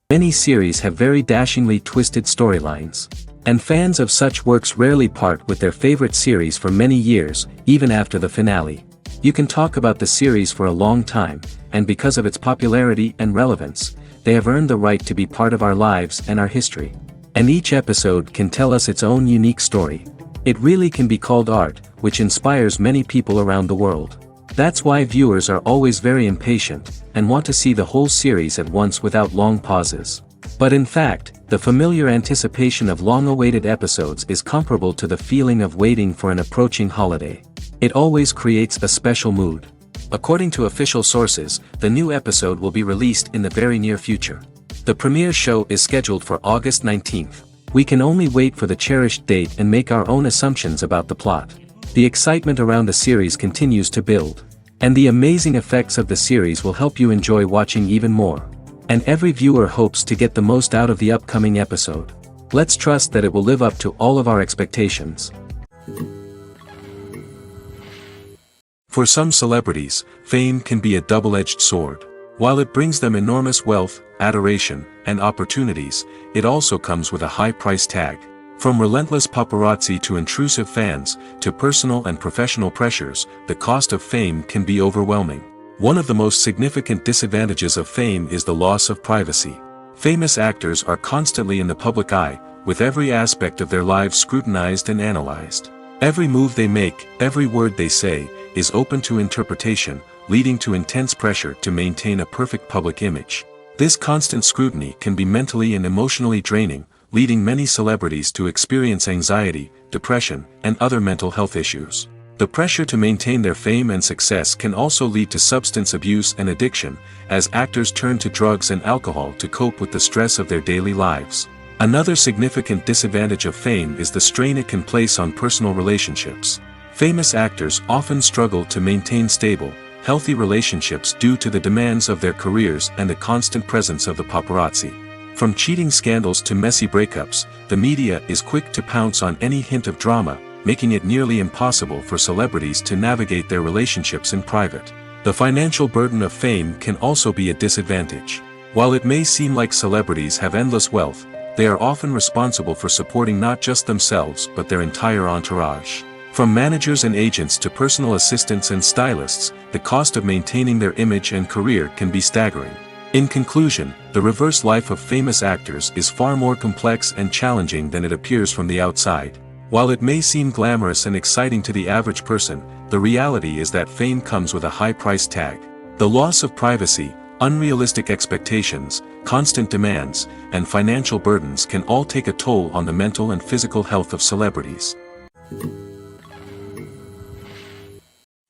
Many series have very dashingly twisted storylines. And fans of such works rarely part with their favorite series for many years, even after the finale. You can talk about the series for a long time, and because of its popularity and relevance, they have earned the right to be part of our lives and our history. And each episode can tell us its own unique story. It really can be called art, which inspires many people around the world. That's why viewers are always very impatient, and want to see the whole series at once without long pauses. But in fact, the familiar anticipation of long-awaited episodes is comparable to the feeling of waiting for an approaching holiday. It always creates a special mood. According to official sources, the new episode will be released in the very near future. The premiere show is scheduled for August 19th. We can only wait for the cherished date and make our own assumptions about the plot. The excitement around the series continues to build. And the amazing effects of the series will help you enjoy watching even more. And every viewer hopes to get the most out of the upcoming episode. Let's trust that it will live up to all of our expectations. For some celebrities, fame can be a double-edged sword. While it brings them enormous wealth, adoration, and opportunities, it also comes with a high price tag. From relentless paparazzi to intrusive fans, to personal and professional pressures, the cost of fame can be overwhelming. One of the most significant disadvantages of fame is the loss of privacy. Famous actors are constantly in the public eye, with every aspect of their lives scrutinized and analyzed. Every move they make, every word they say, is open to interpretation, leading to intense pressure to maintain a perfect public image. This constant scrutiny can be mentally and emotionally draining, leading many celebrities to experience anxiety, depression, and other mental health issues. The pressure to maintain their fame and success can also lead to substance abuse and addiction, as actors turn to drugs and alcohol to cope with the stress of their daily lives. Another significant disadvantage of fame is the strain it can place on personal relationships. Famous actors often struggle to maintain stable, healthy relationships due to the demands of their careers and the constant presence of the paparazzi. From cheating scandals to messy breakups, the media is quick to pounce on any hint of drama, making it nearly impossible for celebrities to navigate their relationships in private. The financial burden of fame can also be a disadvantage. While it may seem like celebrities have endless wealth, they are often responsible for supporting not just themselves but their entire entourage. From managers and agents to personal assistants and stylists, the cost of maintaining their image and career can be staggering. In conclusion, the reverse life of famous actors is far more complex and challenging than it appears from the outside. While it may seem glamorous and exciting to the average person, the reality is that fame comes with a high price tag. The loss of privacy, unrealistic expectations, constant demands, and financial burdens can all take a toll on the mental and physical health of celebrities.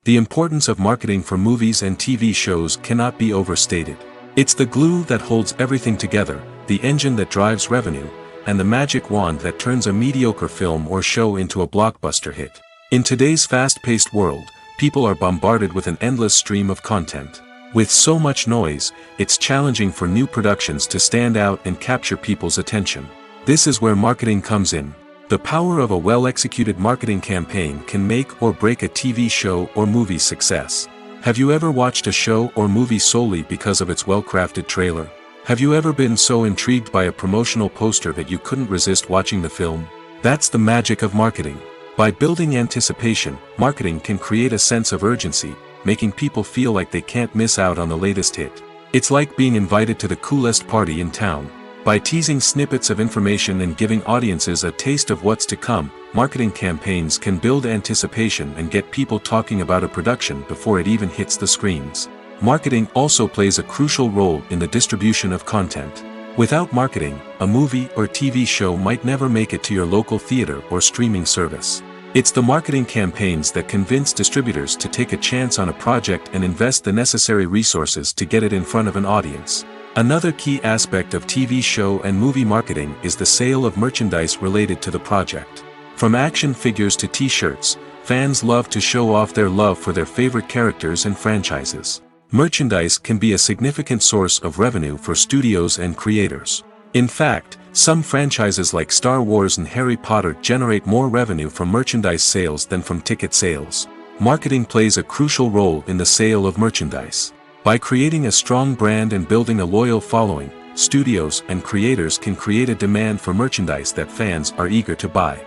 The importance of marketing for movies and TV shows cannot be overstated. It's the glue that holds everything together, the engine that drives revenue, and the magic wand that turns a mediocre film or show into a blockbuster hit. In today's fast-paced world, people are bombarded with an endless stream of content. With so much noise, it's challenging for new productions to stand out and capture people's attention. This is where marketing comes in. The power of a well-executed marketing campaign can make or break a TV show or movie's success. Have you ever watched a show or movie solely because of its well-crafted trailer? Have you ever been so intrigued by a promotional poster that you couldn't resist watching the film? That's the magic of marketing. By building anticipation, marketing can create a sense of urgency, making people feel like they can't miss out on the latest hit. It's like being invited to the coolest party in town. By teasing snippets of information and giving audiences a taste of what's to come, marketing campaigns can build anticipation and get people talking about a production before it even hits the screens. Marketing also plays a crucial role in the distribution of content. Without marketing, a movie or TV show might never make it to your local theater or streaming service. It's the marketing campaigns that convince distributors to take a chance on a project and invest the necessary resources to get it in front of an audience. Another key aspect of TV show and movie marketing is the sale of merchandise related to the project. From action figures to t-shirts, fans love to show off their love for their favorite characters and franchises. Merchandise can be a significant source of revenue for studios and creators. In fact, some franchises like Star Wars and Harry Potter generate more revenue from merchandise sales than from ticket sales. Marketing plays a crucial role in the sale of merchandise. By creating a strong brand and building a loyal following, studios and creators can create a demand for merchandise that fans are eager to buy.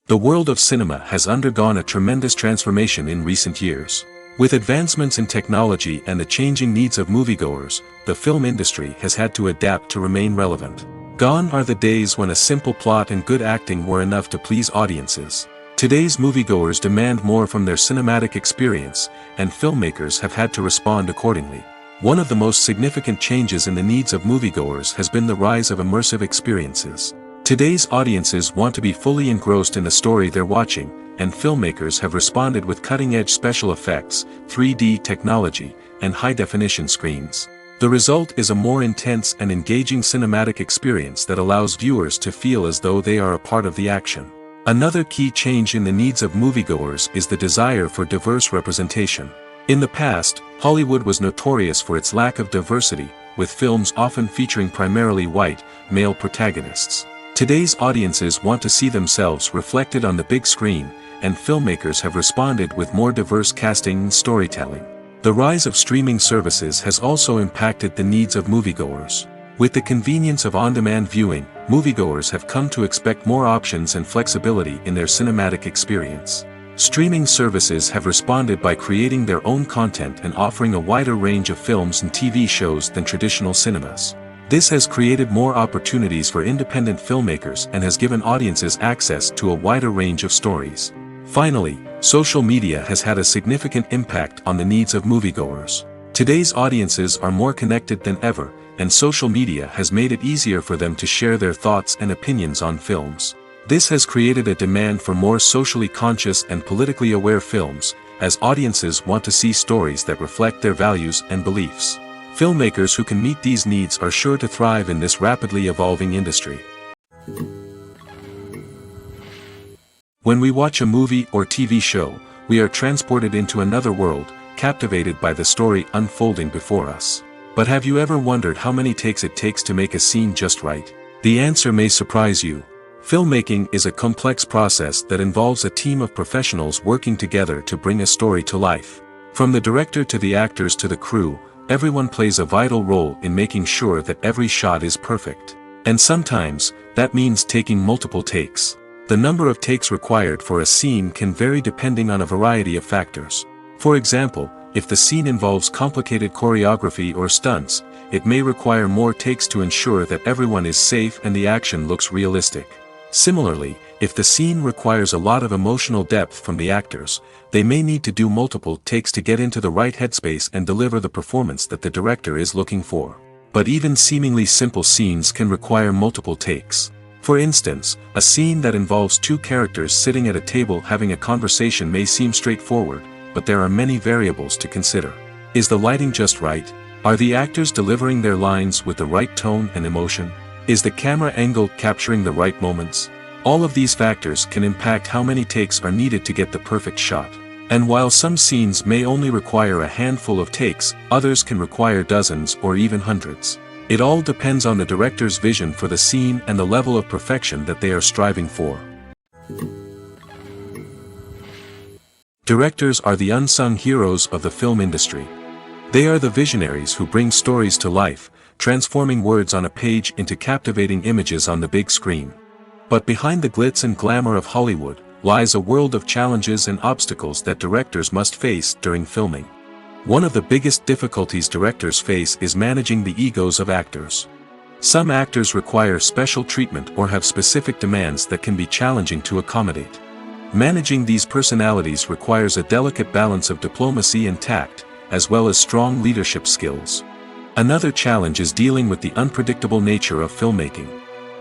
The world of cinema has undergone a tremendous transformation in recent years. With advancements in technology and the changing needs of moviegoers, the film industry has had to adapt to remain relevant. Gone are the days when a simple plot and good acting were enough to please audiences. Today's moviegoers demand more from their cinematic experience, and filmmakers have had to respond accordingly. One of the most significant changes in the needs of moviegoers has been the rise of immersive experiences. Today's audiences want to be fully engrossed in the story they're watching, and filmmakers have responded with cutting-edge special effects, 3D technology, and high-definition screens. The result is a more intense and engaging cinematic experience that allows viewers to feel as though they are a part of the action. Another key change in the needs of moviegoers is the desire for diverse representation. In the past, Hollywood was notorious for its lack of diversity, with films often featuring primarily white, male protagonists. Today's audiences want to see themselves reflected on the big screen, and filmmakers have responded with more diverse casting and storytelling. The rise of streaming services has also impacted the needs of moviegoers. With the convenience of on-demand viewing, moviegoers have come to expect more options and flexibility in their cinematic experience. Streaming services have responded by creating their own content and offering a wider range of films and TV shows than traditional cinemas. This has created more opportunities for independent filmmakers and has given audiences access to a wider range of stories. Finally, social media has had a significant impact on the needs of moviegoers. Today's audiences are more connected than ever, and social media has made it easier for them to share their thoughts and opinions on films. This has created a demand for more socially conscious and politically aware films, as audiences want to see stories that reflect their values and beliefs. Filmmakers who can meet these needs are sure to thrive in this rapidly evolving industry. When we watch a movie or TV show, we are transported into another world, captivated by the story unfolding before us. But have you ever wondered how many takes it takes to make a scene just right? The answer may surprise you. Filmmaking is a complex process that involves a team of professionals working together to bring a story to life. From the director to the actors to the crew, everyone plays a vital role in making sure that every shot is perfect. And sometimes, that means taking multiple takes. The number of takes required for a scene can vary depending on a variety of factors. For example, if the scene involves complicated choreography or stunts, it may require more takes to ensure that everyone is safe and the action looks realistic. Similarly, if the scene requires a lot of emotional depth from the actors, they may need to do multiple takes to get into the right headspace and deliver the performance that the director is looking for. But even seemingly simple scenes can require multiple takes. For instance, a scene that involves two characters sitting at a table having a conversation may seem straightforward, but there are many variables to consider. Is the lighting just right? Are the actors delivering their lines with the right tone and emotion? Is the camera angle capturing the right moments? All of these factors can impact how many takes are needed to get the perfect shot. And while some scenes may only require a handful of takes, others can require dozens or even hundreds. It all depends on the director's vision for the scene and the level of perfection that they are striving for. Directors are the unsung heroes of the film industry. They are the visionaries who bring stories to life, transforming words on a page into captivating images on the big screen. But behind the glitz and glamour of Hollywood lies a world of challenges and obstacles that directors must face during filming. One of the biggest difficulties directors face is managing the egos of actors. Some actors require special treatment or have specific demands that can be challenging to accommodate. Managing these personalities requires a delicate balance of diplomacy and tact, as well as strong leadership skills. Another challenge is dealing with the unpredictable nature of filmmaking.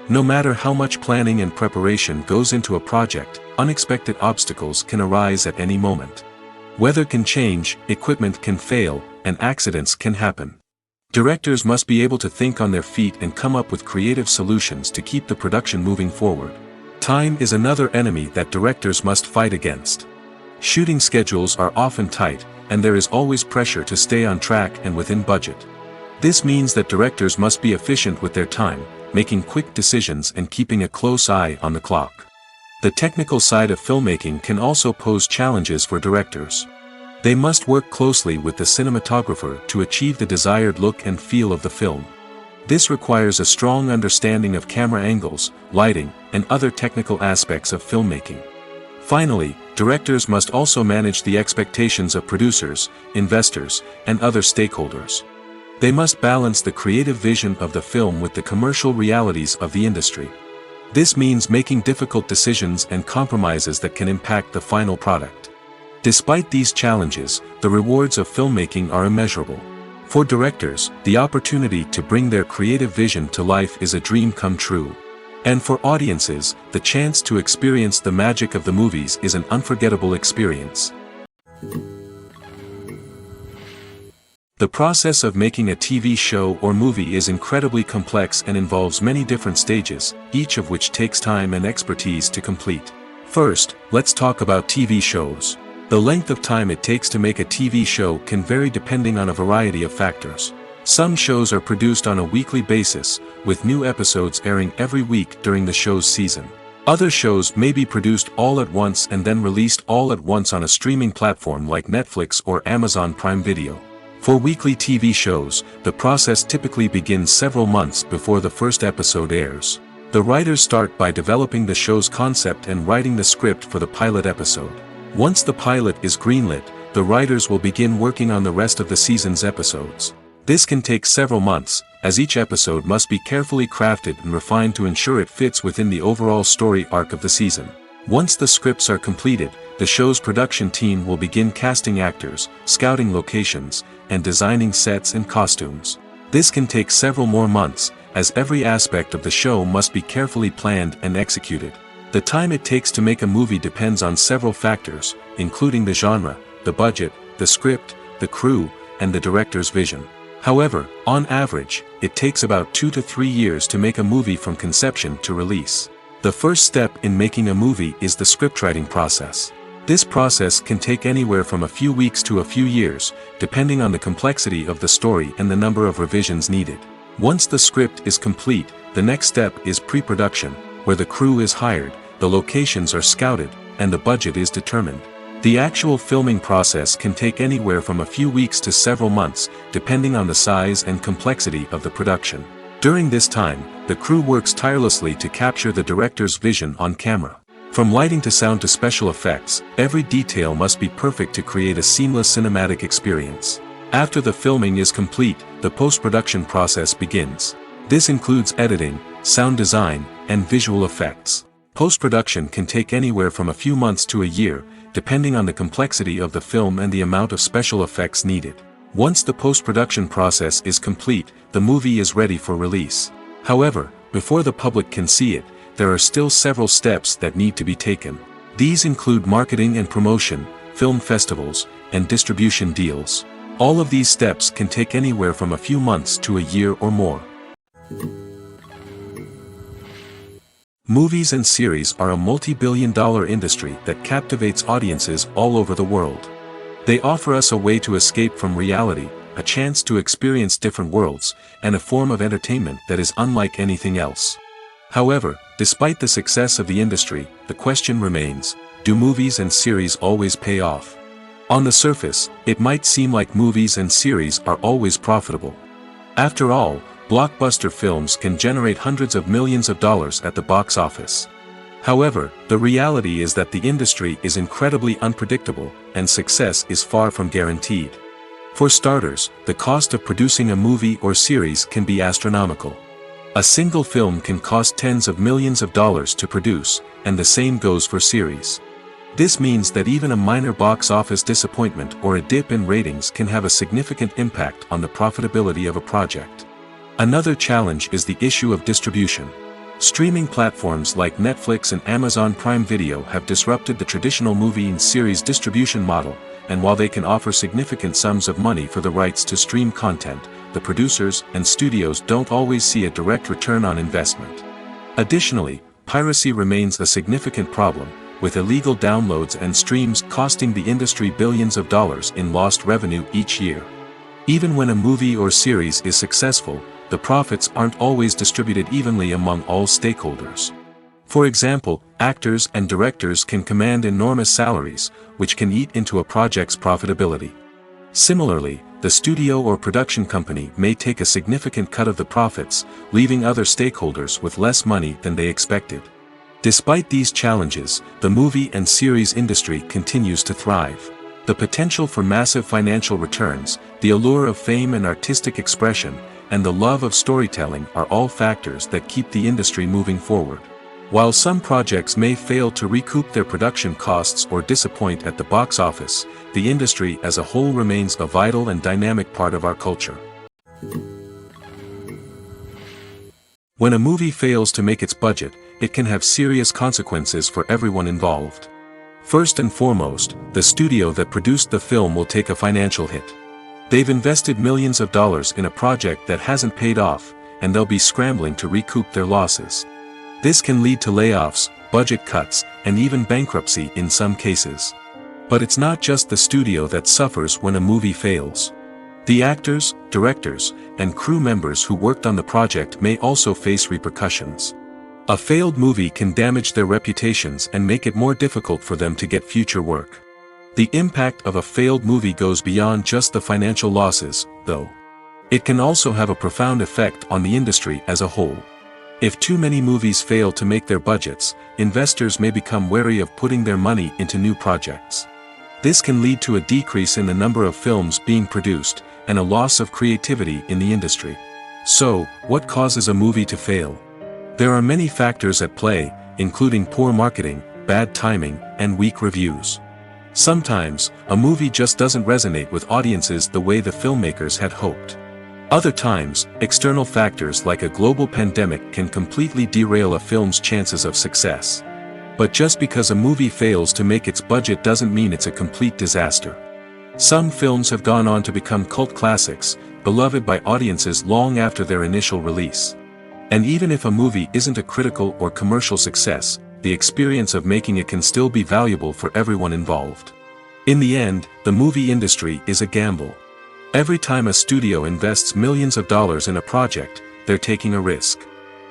No matter how much planning and preparation goes into a project, unexpected obstacles can arise at any moment. Weather can change, equipment can fail, and accidents can happen. Directors must be able to think on their feet and come up with creative solutions to keep the production moving forward. Time is another enemy that directors must fight against. Shooting schedules are often tight, and there is always pressure to stay on track and within budget. This means that directors must be efficient with their time, making quick decisions and keeping a close eye on the clock. The technical side of filmmaking can also pose challenges for directors. They must work closely with the cinematographer to achieve the desired look and feel of the film. This requires a strong understanding of camera angles, lighting, and other technical aspects of filmmaking. Finally, directors must also manage the expectations of producers, investors, and other stakeholders. They must balance the creative vision of the film with the commercial realities of the industry. This means making difficult decisions and compromises that can impact the final product. Despite these challenges, the rewards of filmmaking are immeasurable. For directors, the opportunity to bring their creative vision to life is a dream come true. And for audiences, the chance to experience the magic of the movies is an unforgettable experience. The process of making a TV show or movie is incredibly complex and involves many different stages, each of which takes time and expertise to complete. First, let's talk about TV shows. The length of time it takes to make a TV show can vary depending on a variety of factors. Some shows are produced on a weekly basis, with new episodes airing every week during the show's season. Other shows may be produced all at once and then released all at once on a streaming platform like Netflix or Amazon Prime Video. For weekly TV shows, the process typically begins several months before the first episode airs. The writers start by developing the show's concept and writing the script for the pilot episode. Once the pilot is greenlit, the writers will begin working on the rest of the season's episodes. This can take several months, as each episode must be carefully crafted and refined to ensure it fits within the overall story arc of the season. Once the scripts are completed, the show's production team will begin casting actors, scouting locations, and designing sets and costumes. This can take several more months, as every aspect of the show must be carefully planned and executed. The time it takes to make a movie depends on several factors, including the genre, the budget, the script, the crew, and the director's vision. However, on average, it takes about 2 to 3 years to make a movie from conception to release. The first step in making a movie is the scriptwriting process. This process can take anywhere from a few weeks to a few years, depending on the complexity of the story and the number of revisions needed. Once the script is complete, the next step is pre-production, where the crew is hired, the locations are scouted, and the budget is determined. The actual filming process can take anywhere from a few weeks to several months, depending on the size and complexity of the production. During this time, the crew works tirelessly to capture the director's vision on camera. From lighting to sound to special effects, every detail must be perfect to create a seamless cinematic experience. After the filming is complete, the post-production process begins. This includes editing, sound design, and visual effects. Post-production can take anywhere from a few months to a year, depending on the complexity of the film and the amount of special effects needed. Once the post-production process is complete, the movie is ready for release. However, before the public can see it, there are still several steps that need to be taken. These include marketing and promotion, film festivals, and distribution deals. All of these steps can take anywhere from a few months to a year or more. Movies and series are a multi-billion-dollar industry that captivates audiences all over the world. They offer us a way to escape from reality, a chance to experience different worlds, and a form of entertainment that is unlike anything else. However, despite the success of the industry, the question remains, do movies and series always pay off? On the surface, it might seem like movies and series are always profitable. After all, blockbuster films can generate hundreds of millions of dollars at the box office. However, the reality is that the industry is incredibly unpredictable, and success is far from guaranteed. For starters, the cost of producing a movie or series can be astronomical. A single film can cost tens of millions of dollars to produce, and the same goes for series. This means that even a minor box office disappointment or a dip in ratings can have a significant impact on the profitability of a project. Another challenge is the issue of distribution. Streaming platforms like Netflix and Amazon Prime Video have disrupted the traditional movie and series distribution model, and while they can offer significant sums of money for the rights to stream content, the producers and studios don't always see a direct return on investment. Additionally, piracy remains a significant problem, with illegal downloads and streams costing the industry billions of dollars in lost revenue each year. Even when a movie or series is successful, the profits aren't always distributed evenly among all stakeholders. For example, actors and directors can command enormous salaries, which can eat into a project's profitability. Similarly, the studio or production company may take a significant cut of the profits, leaving other stakeholders with less money than they expected. Despite these challenges, the movie and series industry continues to thrive. The potential for massive financial returns, the allure of fame and artistic expression, and the love of storytelling are all factors that keep the industry moving forward. While some projects may fail to recoup their production costs or disappoint at the box office, the industry as a whole remains a vital and dynamic part of our culture. When a movie fails to make its budget, it can have serious consequences for everyone involved. First and foremost, the studio that produced the film will take a financial hit. They've invested millions of dollars in a project that hasn't paid off, and they'll be scrambling to recoup their losses. This can lead to layoffs, budget cuts, and even bankruptcy in some cases. But it's not just the studio that suffers when a movie fails. The actors, directors, and crew members who worked on the project may also face repercussions. A failed movie can damage their reputations and make it more difficult for them to get future work. The impact of a failed movie goes beyond just the financial losses, though. It can also have a profound effect on the industry as a whole. If too many movies fail to make their budgets, investors may become wary of putting their money into new projects. This can lead to a decrease in the number of films being produced, and a loss of creativity in the industry. So, what causes a movie to fail? There are many factors at play, including poor marketing, bad timing, and weak reviews. Sometimes, a movie just doesn't resonate with audiences the way the filmmakers had hoped. Other times, external factors like a global pandemic can completely derail a film's chances of success. But just because a movie fails to make its budget doesn't mean it's a complete disaster. Some films have gone on to become cult classics, beloved by audiences long after their initial release. And even if a movie isn't a critical or commercial success, the experience of making it can still be valuable for everyone involved. In the end, the movie industry is a gamble. Every time a studio invests millions of dollars in a project, they're taking a risk.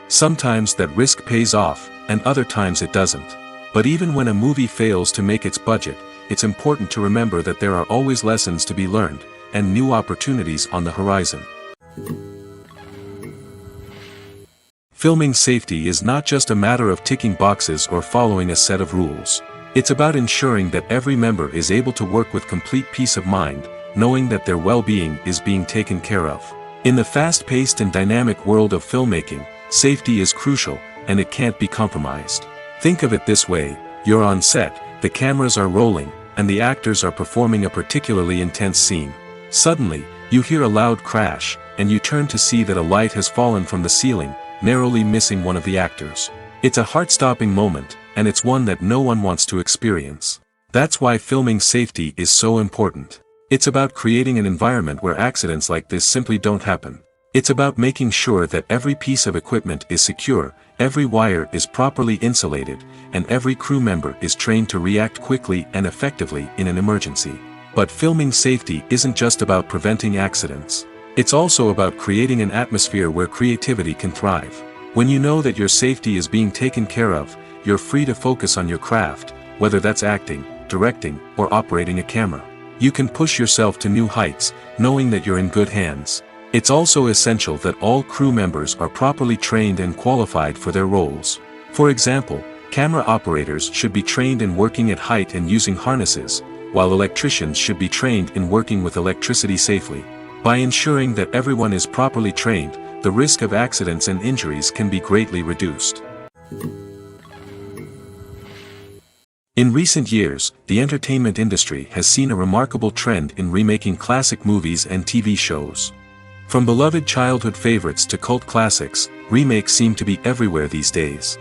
Sometimes that risk pays off, and other times it doesn't. But even when a movie fails to make its budget, it's important to remember that there are always lessons to be learned, and new opportunities on the horizon. Filming safety is not just a matter of ticking boxes or following a set of rules. It's about ensuring that every member is able to work with complete peace of mind, knowing that their well-being is being taken care of. In the fast-paced and dynamic world of filmmaking, safety is crucial, and it can't be compromised. Think of it this way: you're on set, the cameras are rolling, and the actors are performing a particularly intense scene. Suddenly, you hear a loud crash, and you turn to see that a light has fallen from the ceiling, narrowly missing one of the actors. It's a heart-stopping moment, and it's one that no one wants to experience. That's why filming safety is so important. It's about creating an environment where accidents like this simply don't happen. It's about making sure that every piece of equipment is secure, every wire is properly insulated, and every crew member is trained to react quickly and effectively in an emergency. But filming safety isn't just about preventing accidents. It's also about creating an atmosphere where creativity can thrive. When you know that your safety is being taken care of, you're free to focus on your craft, whether that's acting, directing, or operating a camera. You can push yourself to new heights, knowing that you're in good hands. It's also essential that all crew members are properly trained and qualified for their roles. For example, camera operators should be trained in working at height and using harnesses, while electricians should be trained in working with electricity safely. By ensuring that everyone is properly trained, the risk of accidents and injuries can be greatly reduced. In recent years, the entertainment industry has seen a remarkable trend in remaking classic movies and TV shows. From beloved childhood favorites to cult classics, remakes seem to be everywhere these days.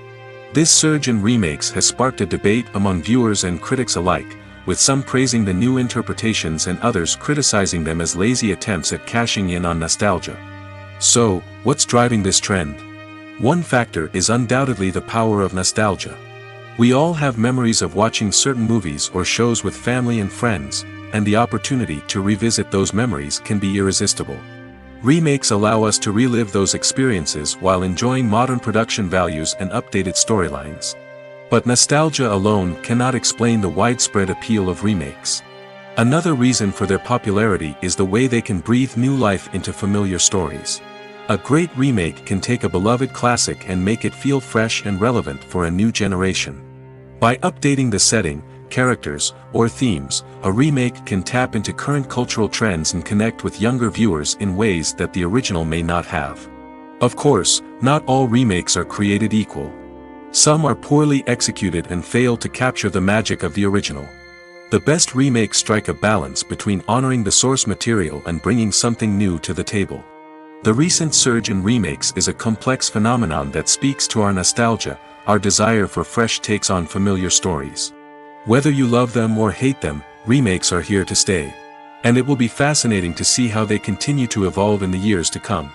This surge in remakes has sparked a debate among viewers and critics alike, with some praising the new interpretations and others criticizing them as lazy attempts at cashing in on nostalgia. So, what's driving this trend? One factor is undoubtedly the power of nostalgia. We all have memories of watching certain movies or shows with family and friends, and the opportunity to revisit those memories can be irresistible. Remakes allow us to relive those experiences while enjoying modern production values and updated storylines. But nostalgia alone cannot explain the widespread appeal of remakes. Another reason for their popularity is the way they can breathe new life into familiar stories. A great remake can take a beloved classic and make it feel fresh and relevant for a new generation. By updating the setting, characters, or themes, a remake can tap into current cultural trends and connect with younger viewers in ways that the original may not have. Of course, not all remakes are created equal. Some are poorly executed and fail to capture the magic of the original. The best remakes strike a balance between honoring the source material and bringing something new to the table. The recent surge in remakes is a complex phenomenon that speaks to our nostalgia, our desire for fresh takes on familiar stories. Whether you love them or hate them, remakes are here to stay. And it will be fascinating to see how they continue to evolve in the years to come.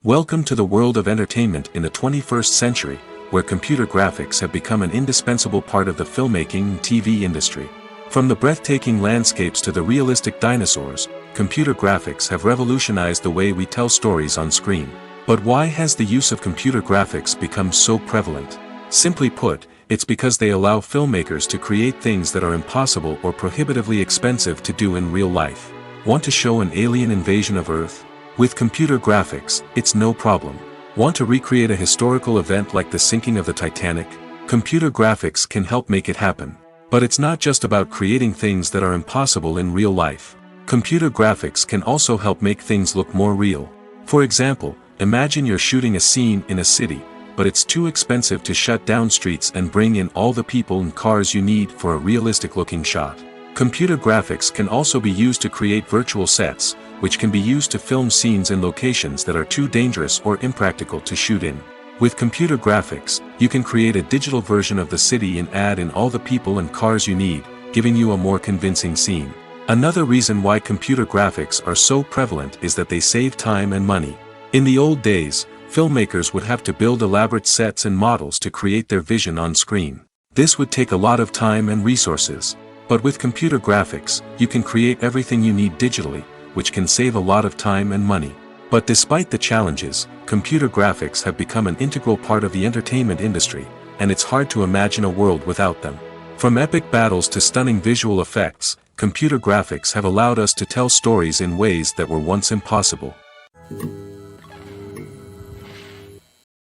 Welcome to the world of entertainment in the 21st century, where computer graphics have become an indispensable part of the filmmaking and TV industry. From the breathtaking landscapes to the realistic dinosaurs, computer graphics have revolutionized the way we tell stories on screen. But why has the use of computer graphics become so prevalent? Simply put, it's because they allow filmmakers to create things that are impossible or prohibitively expensive to do in real life. Want to show an alien invasion of Earth? With computer graphics, it's no problem. Want to recreate a historical event like the sinking of the Titanic? Computer graphics can help make it happen. But it's not just about creating things that are impossible in real life. Computer graphics can also help make things look more real. For example, imagine you're shooting a scene in a city, but it's too expensive to shut down streets and bring in all the people and cars you need for a realistic-looking shot. Computer graphics can also be used to create virtual sets, which can be used to film scenes in locations that are too dangerous or impractical to shoot in. With computer graphics, you can create a digital version of the city and add in all the people and cars you need, giving you a more convincing scene. Another reason why computer graphics are so prevalent is that they save time and money. In the old days, filmmakers would have to build elaborate sets and models to create their vision on screen. This would take a lot of time and resources. But with computer graphics, you can create everything you need digitally, which can save a lot of time and money. But despite the challenges, computer graphics have become an integral part of the entertainment industry, and it's hard to imagine a world without them. From epic battles to stunning visual effects, computer graphics have allowed us to tell stories in ways that were once impossible.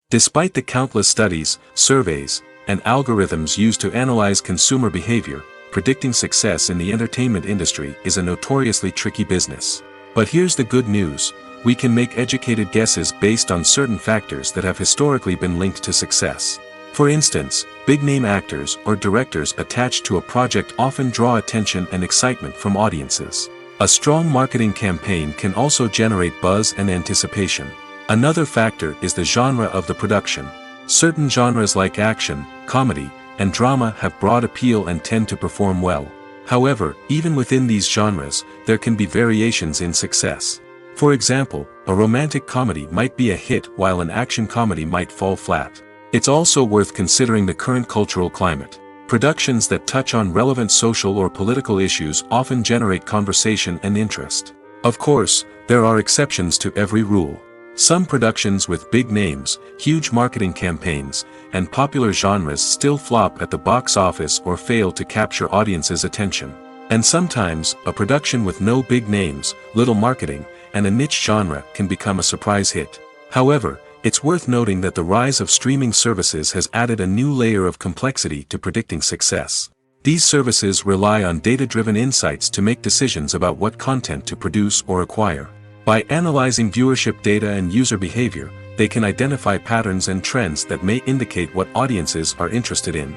Despite the countless studies, surveys, and algorithms used to analyze consumer behavior, predicting success in the entertainment industry is a notoriously tricky business. But here's the good news: we can make educated guesses based on certain factors that have historically been linked to success. For instance, big-name actors or directors attached to a project often draw attention and excitement from audiences. A strong marketing campaign can also generate buzz and anticipation. Another factor is the genre of the production. Certain genres like action, comedy, and drama have broad appeal and tend to perform well. However, even within these genres, there can be variations in success. For example, a romantic comedy might be a hit while an action comedy might fall flat. It's also worth considering the current cultural climate. Productions that touch on relevant social or political issues often generate conversation and interest. Of course, there are exceptions to every rule. Some productions with big names, huge marketing campaigns, and popular genres still flop at the box office or fail to capture audiences' attention. And sometimes, a production with no big names, little marketing, and a niche genre can become a surprise hit. However, It's worth noting that the rise of streaming services has added a new layer of complexity to predicting success. These services rely on data-driven insights to make decisions about what content to produce or acquire. By analyzing viewership data and user behavior, they can identify patterns and trends that may indicate what audiences are interested in.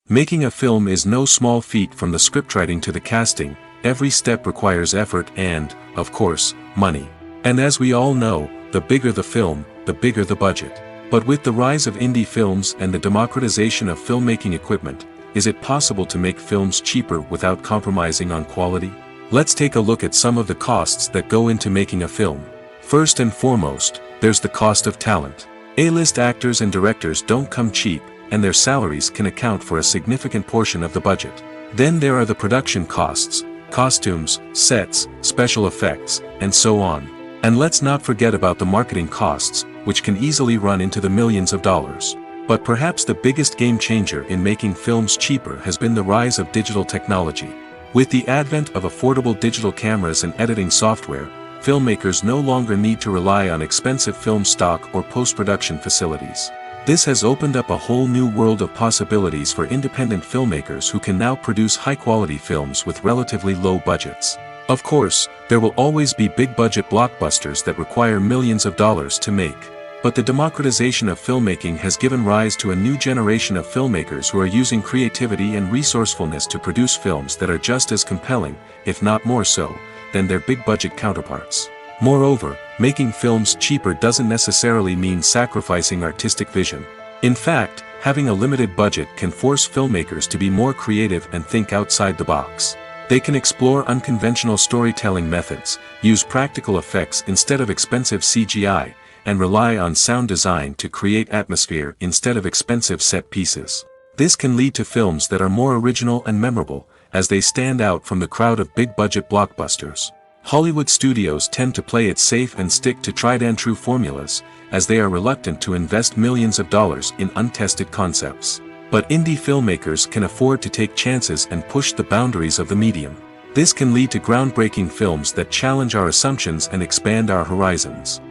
Making a film is no small feat. From the scriptwriting to the casting, every step requires effort and, of course, money. And as we all know, the bigger the film, the bigger the budget. But with the rise of indie films and the democratization of filmmaking equipment, is it possible to make films cheaper without compromising on quality? Let's take a look at some of the costs that go into making a film. First and foremost, there's the cost of talent. A-list actors and directors don't come cheap, and their salaries can account for a significant portion of the budget. Then there are the production costs, costumes, sets, special effects, and so on. And let's not forget about the marketing costs, which can easily run into the millions of dollars. But perhaps the biggest game changer in making films cheaper has been the rise of digital technology. With the advent of affordable digital cameras and editing software, filmmakers no longer need to rely on expensive film stock or post-production facilities. This has opened up a whole new world of possibilities for independent filmmakers who can now produce high-quality films with relatively low budgets. Of course, there will always be big-budget blockbusters that require millions of dollars to make. But the democratization of filmmaking has given rise to a new generation of filmmakers who are using creativity and resourcefulness to produce films that are just as compelling, if not more so, than their big-budget counterparts. Moreover, making films cheaper doesn't necessarily mean sacrificing artistic vision. In fact, having a limited budget can force filmmakers to be more creative and think outside the box. They can explore unconventional storytelling methods, use practical effects instead of expensive CGI, and rely on sound design to create atmosphere instead of expensive set pieces. This can lead to films that are more original and memorable, as they stand out from the crowd of big-budget blockbusters. Hollywood studios tend to play it safe and stick to tried-and-true formulas, as they are reluctant to invest millions of dollars in untested concepts. But indie filmmakers can afford to take chances and push the boundaries of the medium. This can lead to groundbreaking films that challenge our assumptions and expand our horizons.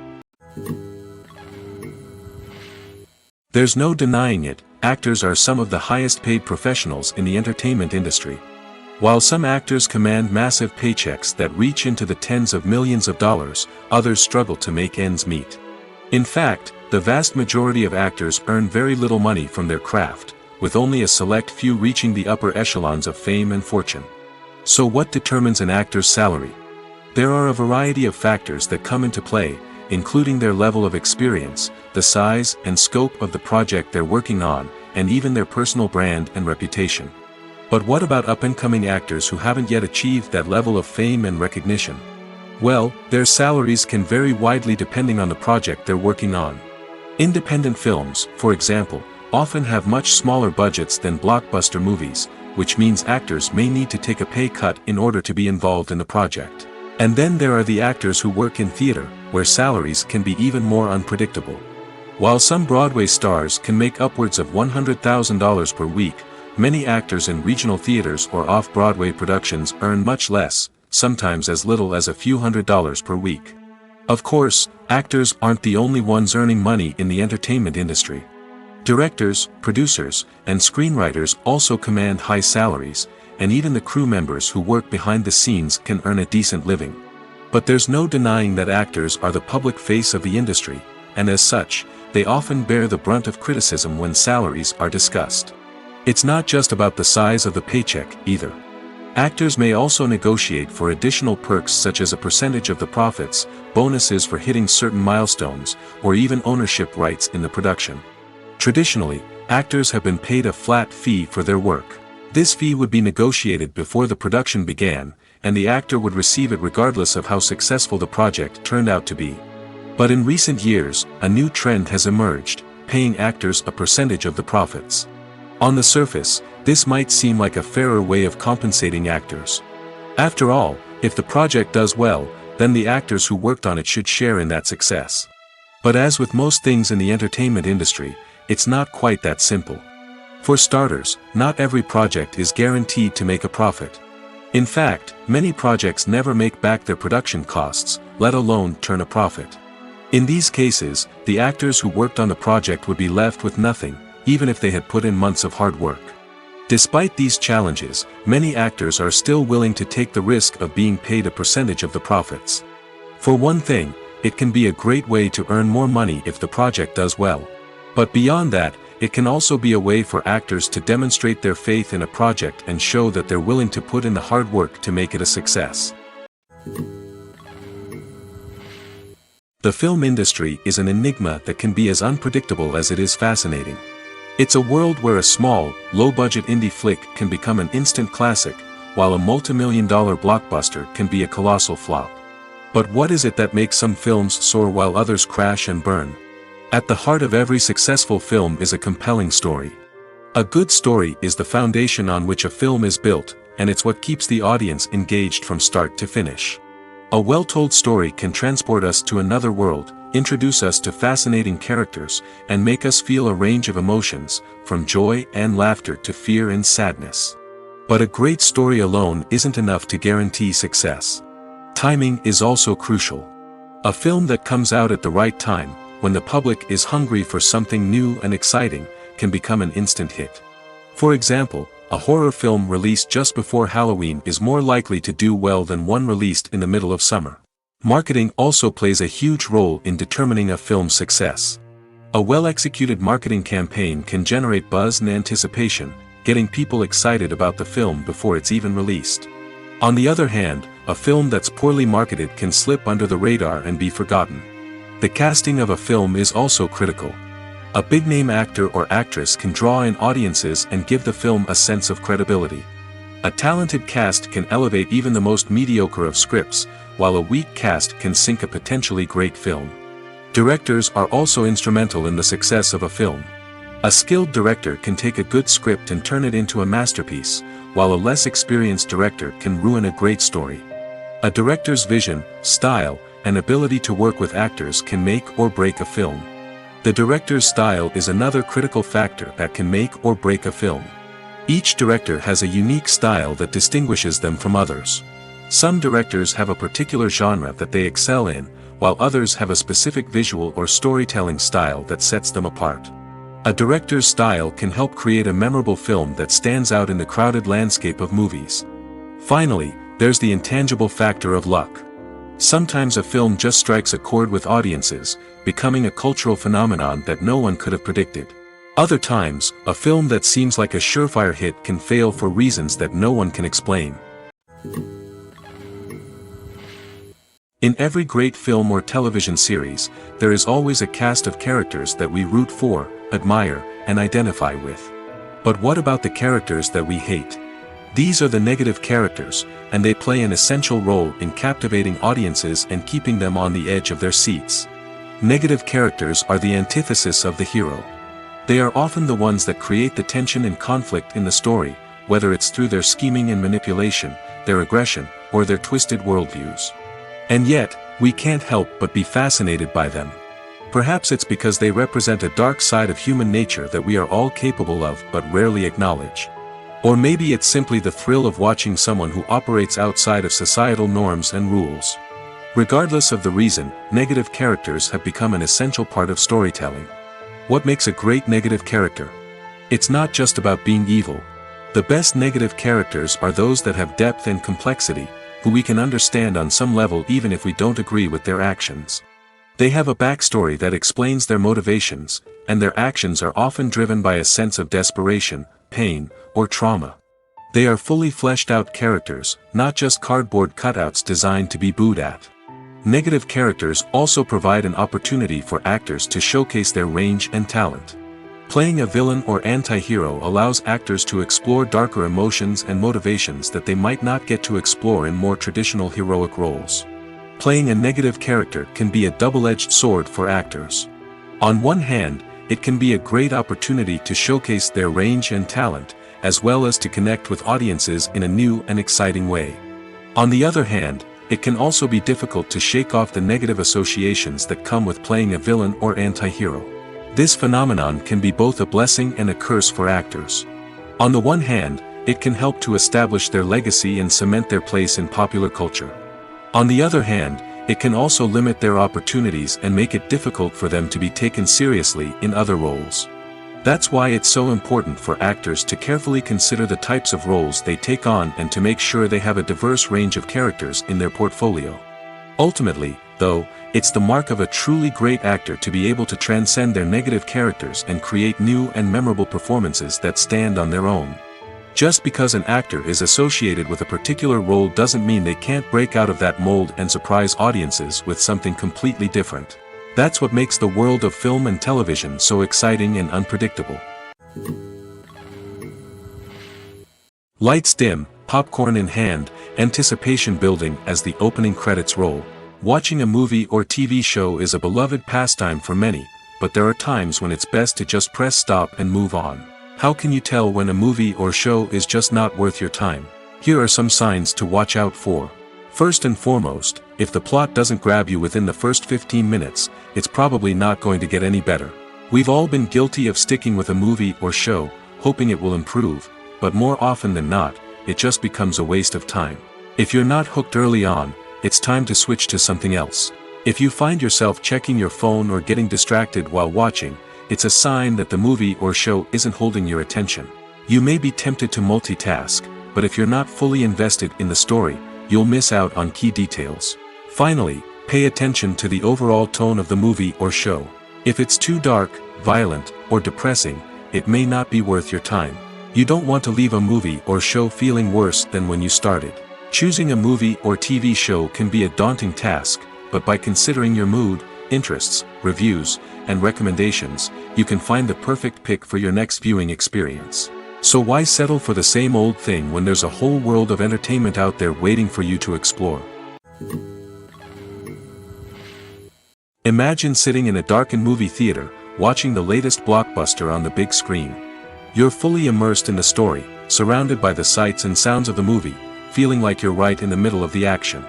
There's no denying it, actors are some of the highest-paid professionals in the entertainment industry. While some actors command massive paychecks that reach into the tens of millions of dollars, others struggle to make ends meet. In fact, the vast majority of actors earn very little money from their craft, with only a select few reaching the upper echelons of fame and fortune. So what determines an actor's salary? There are a variety of factors that come into play, including their level of experience, the size and scope of the project they're working on, and even their personal brand and reputation. But what about up-and-coming actors who haven't yet achieved that level of fame and recognition? Well, their salaries can vary widely depending on the project they're working on. Independent films, for example, often have much smaller budgets than blockbuster movies, which means actors may need to take a pay cut in order to be involved in the project. And then there are the actors who work in theater, where salaries can be even more unpredictable. While some Broadway stars can make upwards of $100,000 per week, many actors in regional theaters or off-Broadway productions earn much less, sometimes as little as a few $100s per week. Of course, actors aren't the only ones earning money in the entertainment industry. Directors, producers, and screenwriters also command high salaries, and even the crew members who work behind the scenes can earn a decent living. But there's no denying that actors are the public face of the industry, and as such, they often bear the brunt of criticism when salaries are discussed. It's not just about the size of the paycheck, either. Actors may also negotiate for additional perks such as a percentage of the profits, bonuses for hitting certain milestones, or even ownership rights in the production. Traditionally, actors have been paid a flat fee for their work. This fee would be negotiated before the production began, and the actor would receive it regardless of how successful the project turned out to be. But in recent years, a new trend has emerged, paying actors a percentage of the profits. On the surface, this might seem like a fairer way of compensating actors. After all, if the project does well, then the actors who worked on it should share in that success. But as with most things in the entertainment industry, it's not quite that simple. For starters, not every project is guaranteed to make a profit. In fact, many projects never make back their production costs, let alone turn a profit. In these cases, the actors who worked on the project would be left with nothing, even if they had put in months of hard work. Despite these challenges, many actors are still willing to take the risk of being paid a percentage of the profits. For one thing, it can be a great way to earn more money if the project does well. But beyond that, it can also be a way for actors to demonstrate their faith in a project and show that they're willing to put in the hard work to make it a success. The film industry is an enigma that can be as unpredictable as it is fascinating. It's a world where a small, low-budget indie flick can become an instant classic, while a multi-million-dollar blockbuster can be a colossal flop. But what is it that makes some films soar while others crash and burn? At the heart of every successful film is a compelling story. A good story is the foundation on which a film is built, and it's what keeps the audience engaged from start to finish. A well-told story can transport us to another world, introduce us to fascinating characters, and make us feel a range of emotions, from joy and laughter to fear and sadness. But a great story alone isn't enough to guarantee success. Timing is also crucial. A film that comes out at the right time, when the public is hungry for something new and exciting, can become an instant hit. For example, a horror film released just before Halloween is more likely to do well than one released in the middle of summer. Marketing also plays a huge role in determining a film's success. A well-executed marketing campaign can generate buzz and anticipation, getting people excited about the film before it's even released. On the other hand, a film that's poorly marketed can slip under the radar and be forgotten. The casting of a film is also critical. A big-name actor or actress can draw in audiences and give the film a sense of credibility. A talented cast can elevate even the most mediocre of scripts, while a weak cast can sink a potentially great film. Directors are also instrumental in the success of a film. A skilled director can take a good script and turn it into a masterpiece, while a less experienced director can ruin a great story. A director's vision, style, and ability to work with actors can make or break a film. The director's style is another critical factor that can make or break a film. Each director has a unique style that distinguishes them from others. Some directors have a particular genre that they excel in, while others have a specific visual or storytelling style that sets them apart. A director's style can help create a memorable film that stands out in the crowded landscape of movies. Finally, there's the intangible factor of luck. Sometimes a film just strikes a chord with audiences, becoming a cultural phenomenon that no one could have predicted. Other times, a film that seems like a surefire hit can fail for reasons that no one can explain. In every great film or television series, there is always a cast of characters that we root for, admire, and identify with. But what about the characters that we hate? These are the negative characters, and they play an essential role in captivating audiences and keeping them on the edge of their seats. Negative characters are the antithesis of the hero. They are often the ones that create the tension and conflict in the story, whether it's through their scheming and manipulation, their aggression, or their twisted worldviews. And yet, we can't help but be fascinated by them. Perhaps it's because they represent a dark side of human nature that we are all capable of but rarely acknowledge. Or maybe it's simply the thrill of watching someone who operates outside of societal norms and rules. Regardless of the reason, negative characters have become an essential part of storytelling. What makes a great negative character? It's not just about being evil. The best negative characters are those that have depth and complexity, who we can understand on some level even if we don't agree with their actions. They have a backstory that explains their motivations, and their actions are often driven by a sense of desperation, pain, or trauma. They are fully fleshed out characters, not just cardboard cutouts designed to be booed at. Negative characters also provide an opportunity for actors to showcase their range and talent. Playing a villain or anti-hero allows actors to explore darker emotions and motivations that they might not get to explore in more traditional heroic roles. Playing a negative character can be a double-edged sword for actors. On one hand, it can be a great opportunity to showcase their range and talent, as well as to connect with audiences in a new and exciting way. On the other hand, it can also be difficult to shake off the negative associations that come with playing a villain or anti-hero. This phenomenon can be both a blessing and a curse for actors. On the one hand, it can help to establish their legacy and cement their place in popular culture. On the other hand, It can also limit their opportunities and make it difficult for them to be taken seriously in other roles. That's why it's so important for actors to carefully consider the types of roles they take on and to make sure they have a diverse range of characters in their portfolio. Ultimately, though, it's the mark of a truly great actor to be able to transcend their negative characters and create new and memorable performances that stand on their own. Just because an actor is associated with a particular role doesn't mean they can't break out of that mold and surprise audiences with something completely different. That's what makes the world of film and television so exciting and unpredictable. Lights dim, popcorn in hand, anticipation building as the opening credits roll. Watching a movie or TV show is a beloved pastime for many, but there are times when it's best to just press stop and move on. How can you tell when a movie or show is just not worth your time? Here are some signs to watch out for. First and foremost, if the plot doesn't grab you within the first 15 minutes, it's probably not going to get any better. We've all been guilty of sticking with a movie or show, hoping it will improve, but more often than not, it just becomes a waste of time. If you're not hooked early on, it's time to switch to something else. If you find yourself checking your phone or getting distracted while watching, it's a sign that the movie or show isn't holding your attention. You may be tempted to multitask, but if you're not fully invested in the story, you'll miss out on key details. Finally, pay attention to the overall tone of the movie or show. If it's too dark, violent, or depressing, it may not be worth your time. You don't want to leave a movie or show feeling worse than when you started. Choosing a movie or TV show can be a daunting task, but by considering your mood, interests, reviews, and recommendations, you can find the perfect pick for your next viewing experience. So why settle for the same old thing when there's a whole world of entertainment out there waiting for you to explore? Imagine sitting in a darkened movie theater, watching the latest blockbuster on the big screen. You're fully immersed in the story, surrounded by the sights and sounds of the movie, feeling like you're right in the middle of the action.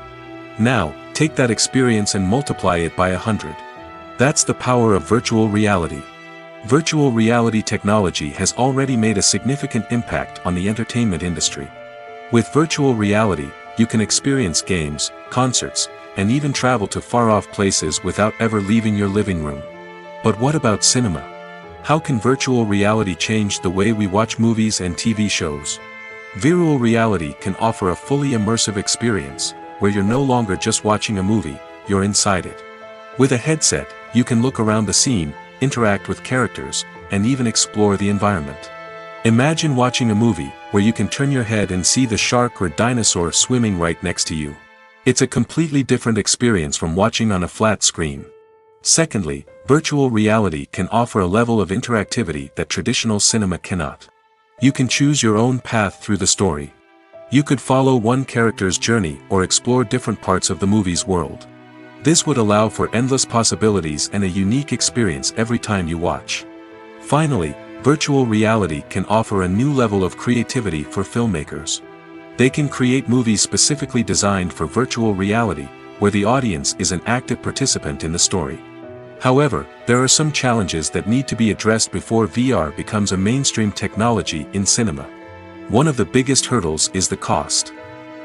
Now, take that experience and multiply it by 100. That's the power of virtual reality. Virtual reality technology has already made a significant impact on the entertainment industry. With virtual reality, you can experience games, concerts, and even travel to far-off places without ever leaving your living room. But what about cinema? How can virtual reality change the way we watch movies and TV shows? Virtual reality can offer a fully immersive experience, where you're no longer just watching a movie, you're inside it. With a headset, you can look around the scene, interact with characters, and even explore the environment. Imagine watching a movie where you can turn your head and see the shark or dinosaur swimming right next to you. It's a completely different experience from watching on a flat screen. Secondly, virtual reality can offer a level of interactivity that traditional cinema cannot. You can choose your own path through the story. You could follow one character's journey or explore different parts of the movie's world. This would allow for endless possibilities and a unique experience every time you watch. Finally, virtual reality can offer a new level of creativity for filmmakers. They can create movies specifically designed for virtual reality, where the audience is an active participant in the story. However, there are some challenges that need to be addressed before VR becomes a mainstream technology in cinema. One of the biggest hurdles is the cost.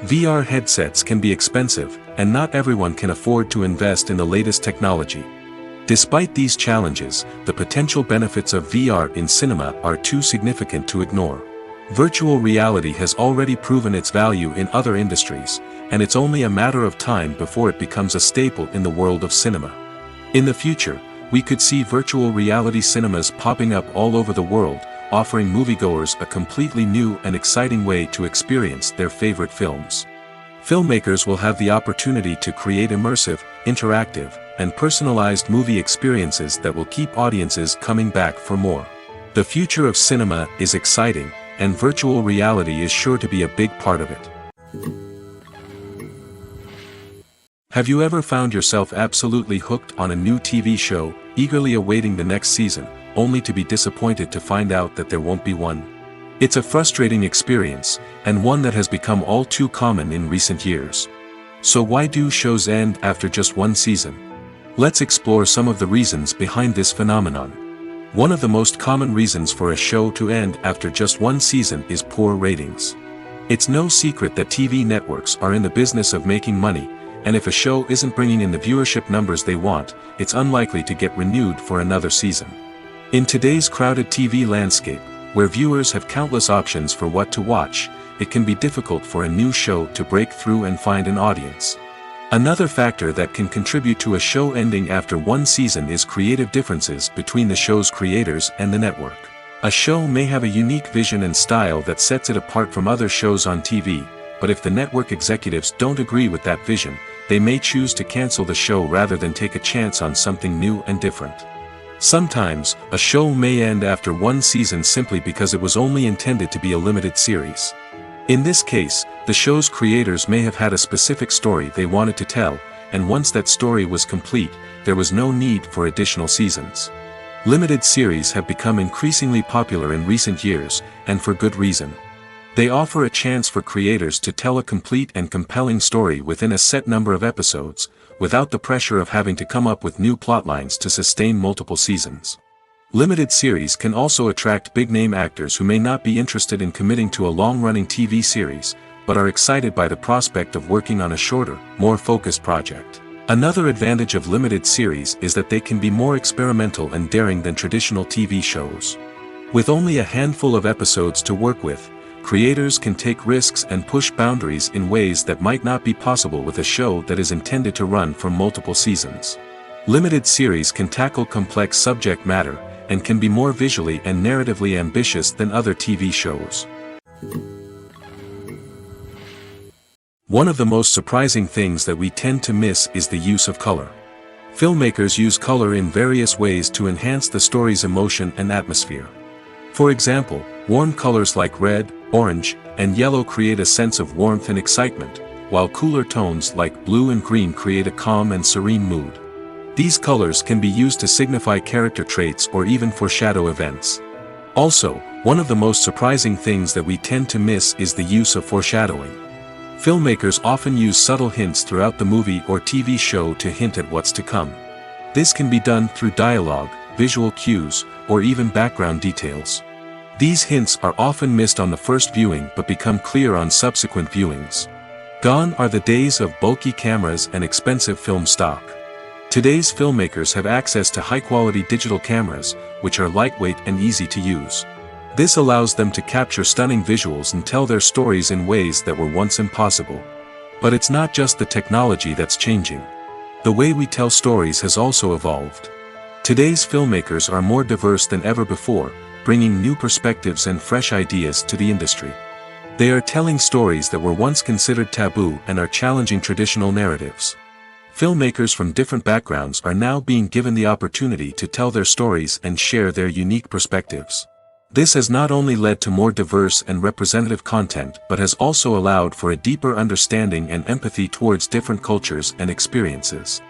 VR headsets can be expensive, and not everyone can afford to invest in the latest technology. Despite these challenges, the potential benefits of VR in cinema are too significant to ignore. Virtual reality has already proven its value in other industries, and it's only a matter of time before it becomes a staple in the world of cinema. In the future, we could see virtual reality cinemas popping up all over the world, offering moviegoers a completely new and exciting way to experience their favorite films. Filmmakers will have the opportunity to create immersive, interactive, and personalized movie experiences that will keep audiences coming back for more. The future of cinema is exciting, and virtual reality is sure to be a big part of it. Have you ever found yourself absolutely hooked on a new TV show, eagerly awaiting the next season, only to be disappointed to find out that there won't be one? It's a frustrating experience, and one that has become all too common in recent years. So why do shows end after just one season? Let's explore some of the reasons behind this phenomenon. One of the most common reasons for a show to end after just one season is poor ratings. It's no secret that TV networks are in the business of making money, and if a show isn't bringing in the viewership numbers they want, it's unlikely to get renewed for another season. In today's crowded TV landscape, where viewers have countless options for what to watch, it can be difficult for a new show to break through and find an audience. Another factor that can contribute to a show ending after one season is creative differences between the show's creators and the network. A show may have a unique vision and style that sets it apart from other shows on TV, but if the network executives don't agree with that vision, they may choose to cancel the show rather than take a chance on something new and different. Sometimes, a show may end after one season simply because it was only intended to be a limited series. In this case, the show's creators may have had a specific story they wanted to tell, and once that story was complete, there was no need for additional seasons. Limited series have become increasingly popular in recent years, and for good reason. They offer a chance for creators to tell a complete and compelling story within a set number of episodes, without the pressure of having to come up with new plotlines to sustain multiple seasons. Limited series can also attract big-name actors who may not be interested in committing to a long-running TV series, but are excited by the prospect of working on a shorter, more focused project. Another advantage of limited series is that they can be more experimental and daring than traditional TV shows. With only a handful of episodes to work with, creators can take risks and push boundaries in ways that might not be possible with a show that is intended to run for multiple seasons. Limited series can tackle complex subject matter, and can be more visually and narratively ambitious than other TV shows. One of the most surprising things that we tend to miss is the use of color. Filmmakers use color in various ways to enhance the story's emotion and atmosphere. For example, warm colors like red, orange, and yellow create a sense of warmth and excitement, while cooler tones like blue and green create a calm and serene mood. These colors can be used to signify character traits or even foreshadow events. Also, one of the most surprising things that we tend to miss is the use of foreshadowing. Filmmakers often use subtle hints throughout the movie or TV show to hint at what's to come. This can be done through dialogue, visual cues, or even background details. These hints are often missed on the first viewing but become clear on subsequent viewings. Gone are the days of bulky cameras and expensive film stock. Today's filmmakers have access to high-quality digital cameras, which are lightweight and easy to use. This allows them to capture stunning visuals and tell their stories in ways that were once impossible. But it's not just the technology that's changing. The way we tell stories has also evolved. Today's filmmakers are more diverse than ever before, bringing new perspectives and fresh ideas to the industry. They are telling stories that were once considered taboo and are challenging traditional narratives. Filmmakers from different backgrounds are now being given the opportunity to tell their stories and share their unique perspectives. This has not only led to more diverse and representative content but has also allowed for a deeper understanding and empathy towards different cultures and experiences.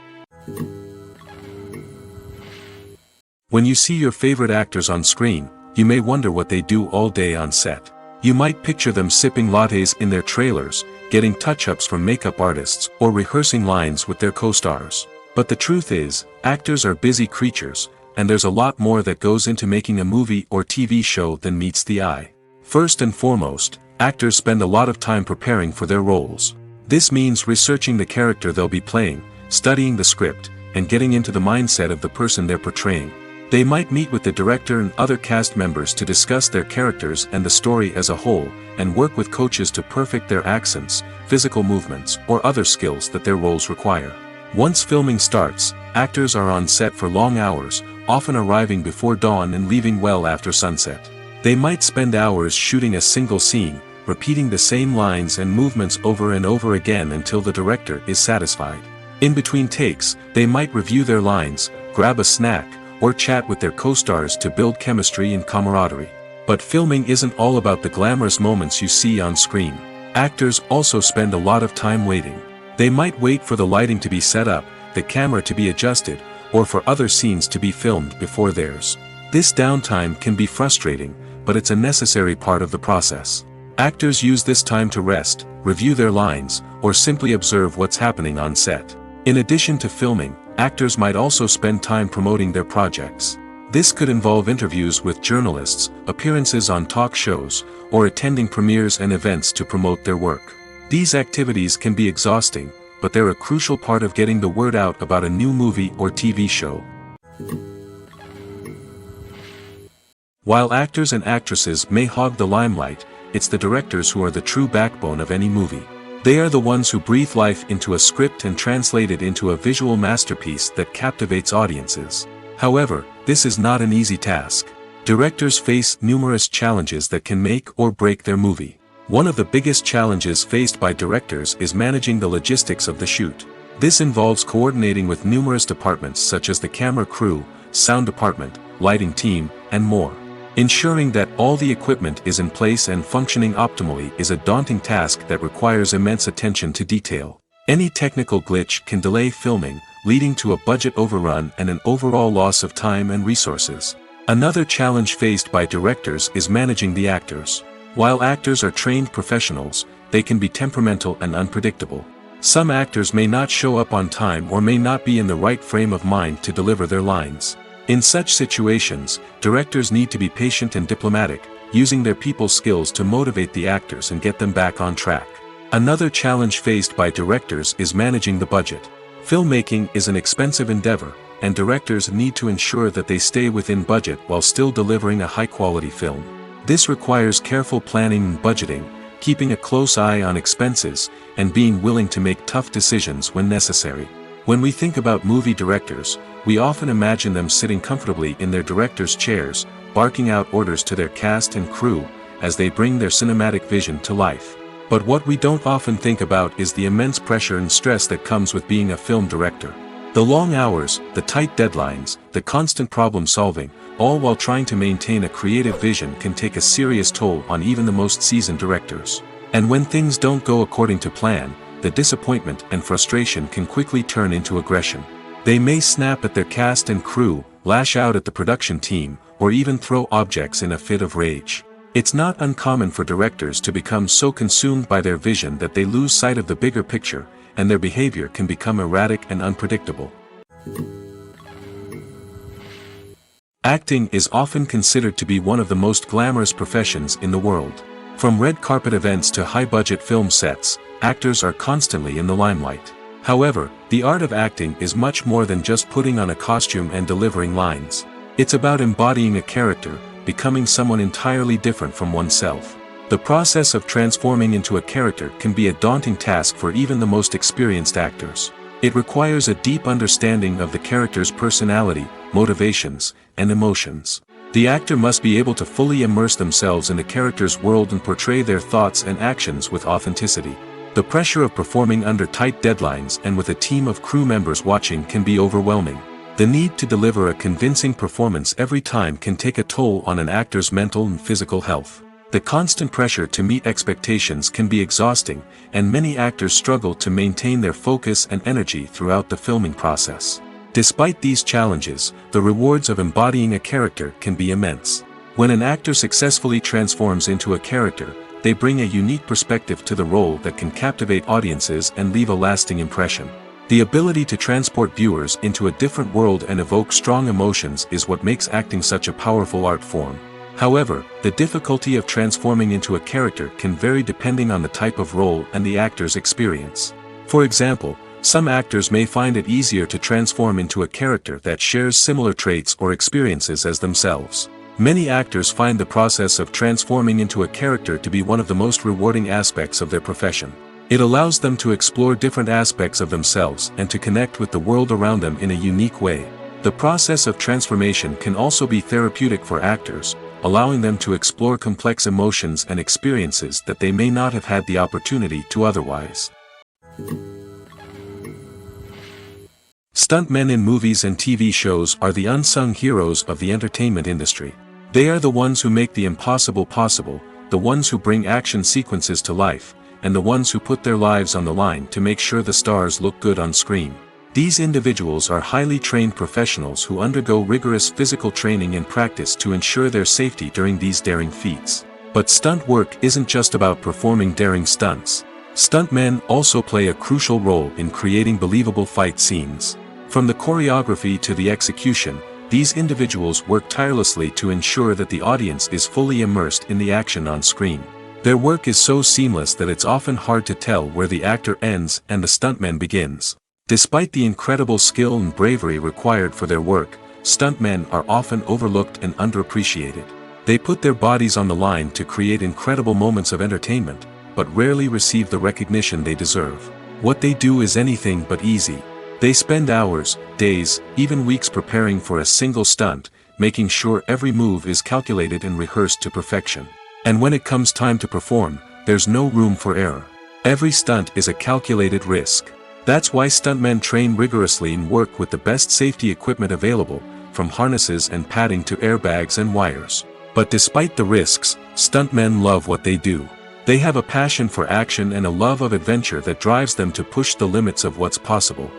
When you see your favorite actors on screen, you may wonder what they do all day on set. You might picture them sipping lattes in their trailers, getting touch-ups from makeup artists, or rehearsing lines with their co-stars. But the truth is, actors are busy creatures, and there's a lot more that goes into making a movie or TV show than meets the eye. First and foremost, actors spend a lot of time preparing for their roles. This means researching the character they'll be playing, studying the script, and getting into the mindset of the person they're portraying. They might meet with the director and other cast members to discuss their characters and the story as a whole, and work with coaches to perfect their accents, physical movements, or other skills that their roles require. Once filming starts, actors are on set for long hours, often arriving before dawn and leaving well after sunset. They might spend hours shooting a single scene, repeating the same lines and movements over and over again until the director is satisfied. In between takes, they might review their lines, grab a snack, or chat with their co-stars to build chemistry and camaraderie. But filming isn't all about the glamorous moments you see on screen. Actors also spend a lot of time waiting. They might wait for the lighting to be set up, the camera to be adjusted, or for other scenes to be filmed before theirs. This downtime can be frustrating, but it's a necessary part of the process. Actors use this time to rest, review their lines, or simply observe what's happening on set. In addition to filming, actors might also spend time promoting their projects. This could involve interviews with journalists, appearances on talk shows, or attending premieres and events to promote their work. These activities can be exhausting, but they're a crucial part of getting the word out about a new movie or TV show. While actors and actresses may hog the limelight, it's the directors who are the true backbone of any movie. They are the ones who breathe life into a script and translate it into a visual masterpiece that captivates audiences. However, this is not an easy task. Directors face numerous challenges that can make or break their movie. One of the biggest challenges faced by directors is managing the logistics of the shoot. This involves coordinating with numerous departments such as the camera crew, sound department, lighting team, and more. Ensuring that all the equipment is in place and functioning optimally is a daunting task that requires immense attention to detail. Any technical glitch can delay filming, leading to a budget overrun and an overall loss of time and resources. Another challenge faced by directors is managing the actors. While actors are trained professionals, they can be temperamental and unpredictable. Some actors may not show up on time or may not be in the right frame of mind to deliver their lines. In such situations, directors need to be patient and diplomatic, using their people skills to motivate the actors and get them back on track. Another challenge faced by directors is managing the budget. Filmmaking is an expensive endeavor, and directors need to ensure that they stay within budget while still delivering a high-quality film. This requires careful planning and budgeting, keeping a close eye on expenses, and being willing to make tough decisions when necessary. When we think about movie directors, we often imagine them sitting comfortably in their director's chairs, barking out orders to their cast and crew, as they bring their cinematic vision to life. But what we don't often think about is the immense pressure and stress that comes with being a film director. The long hours, the tight deadlines, the constant problem solving, all while trying to maintain a creative vision can take a serious toll on even the most seasoned directors. And when things don't go according to plan, the disappointment and frustration can quickly turn into aggression. They may snap at their cast and crew, lash out at the production team, or even throw objects in a fit of rage. It's not uncommon for directors to become so consumed by their vision that they lose sight of the bigger picture, and their behavior can become erratic and unpredictable. Acting is often considered to be one of the most glamorous professions in the world. From red carpet events to high-budget film sets, actors are constantly in the limelight. However, the art of acting is much more than just putting on a costume and delivering lines. It's about embodying a character, becoming someone entirely different from oneself. The process of transforming into a character can be a daunting task for even the most experienced actors. It requires a deep understanding of the character's personality, motivations, and emotions. The actor must be able to fully immerse themselves in the character's world and portray their thoughts and actions with authenticity. The pressure of performing under tight deadlines and with a team of crew members watching can be overwhelming. The need to deliver a convincing performance every time can take a toll on an actor's mental and physical health. The constant pressure to meet expectations can be exhausting, and many actors struggle to maintain their focus and energy throughout the filming process. Despite these challenges, the rewards of embodying a character can be immense. When an actor successfully transforms into a character, they bring a unique perspective to the role that can captivate audiences and leave a lasting impression. The ability to transport viewers into a different world and evoke strong emotions is what makes acting such a powerful art form. However, the difficulty of transforming into a character can vary depending on the type of role and the actor's experience. For example, some actors may find it easier to transform into a character that shares similar traits or experiences as themselves. Many actors find the process of transforming into a character to be one of the most rewarding aspects of their profession. It allows them to explore different aspects of themselves and to connect with the world around them in a unique way. The process of transformation can also be therapeutic for actors, allowing them to explore complex emotions and experiences that they may not have had the opportunity to otherwise. Stuntmen in movies and TV shows are the unsung heroes of the entertainment industry. They are the ones who make the impossible possible, the ones who bring action sequences to life, and the ones who put their lives on the line to make sure the stars look good on screen. These individuals are highly trained professionals who undergo rigorous physical training and practice to ensure their safety during these daring feats. But stunt work isn't just about performing daring stunts. Stuntmen also play a crucial role in creating believable fight scenes. From the choreography to the execution, these individuals work tirelessly to ensure that the audience is fully immersed in the action on screen. Their work is so seamless that it's often hard to tell where the actor ends and the stuntman begins. Despite the incredible skill and bravery required for their work, stuntmen are often overlooked and underappreciated. They put their bodies on the line to create incredible moments of entertainment, but rarely receive the recognition they deserve. What they do is anything but easy. They spend hours, days, even weeks preparing for a single stunt, making sure every move is calculated and rehearsed to perfection. And when it comes time to perform, there's no room for error. Every stunt is a calculated risk. That's why stuntmen train rigorously and work with the best safety equipment available, from harnesses and padding to airbags and wires. But despite the risks, stuntmen love what they do. They have a passion for action and a love of adventure that drives them to push the limits of what's possible.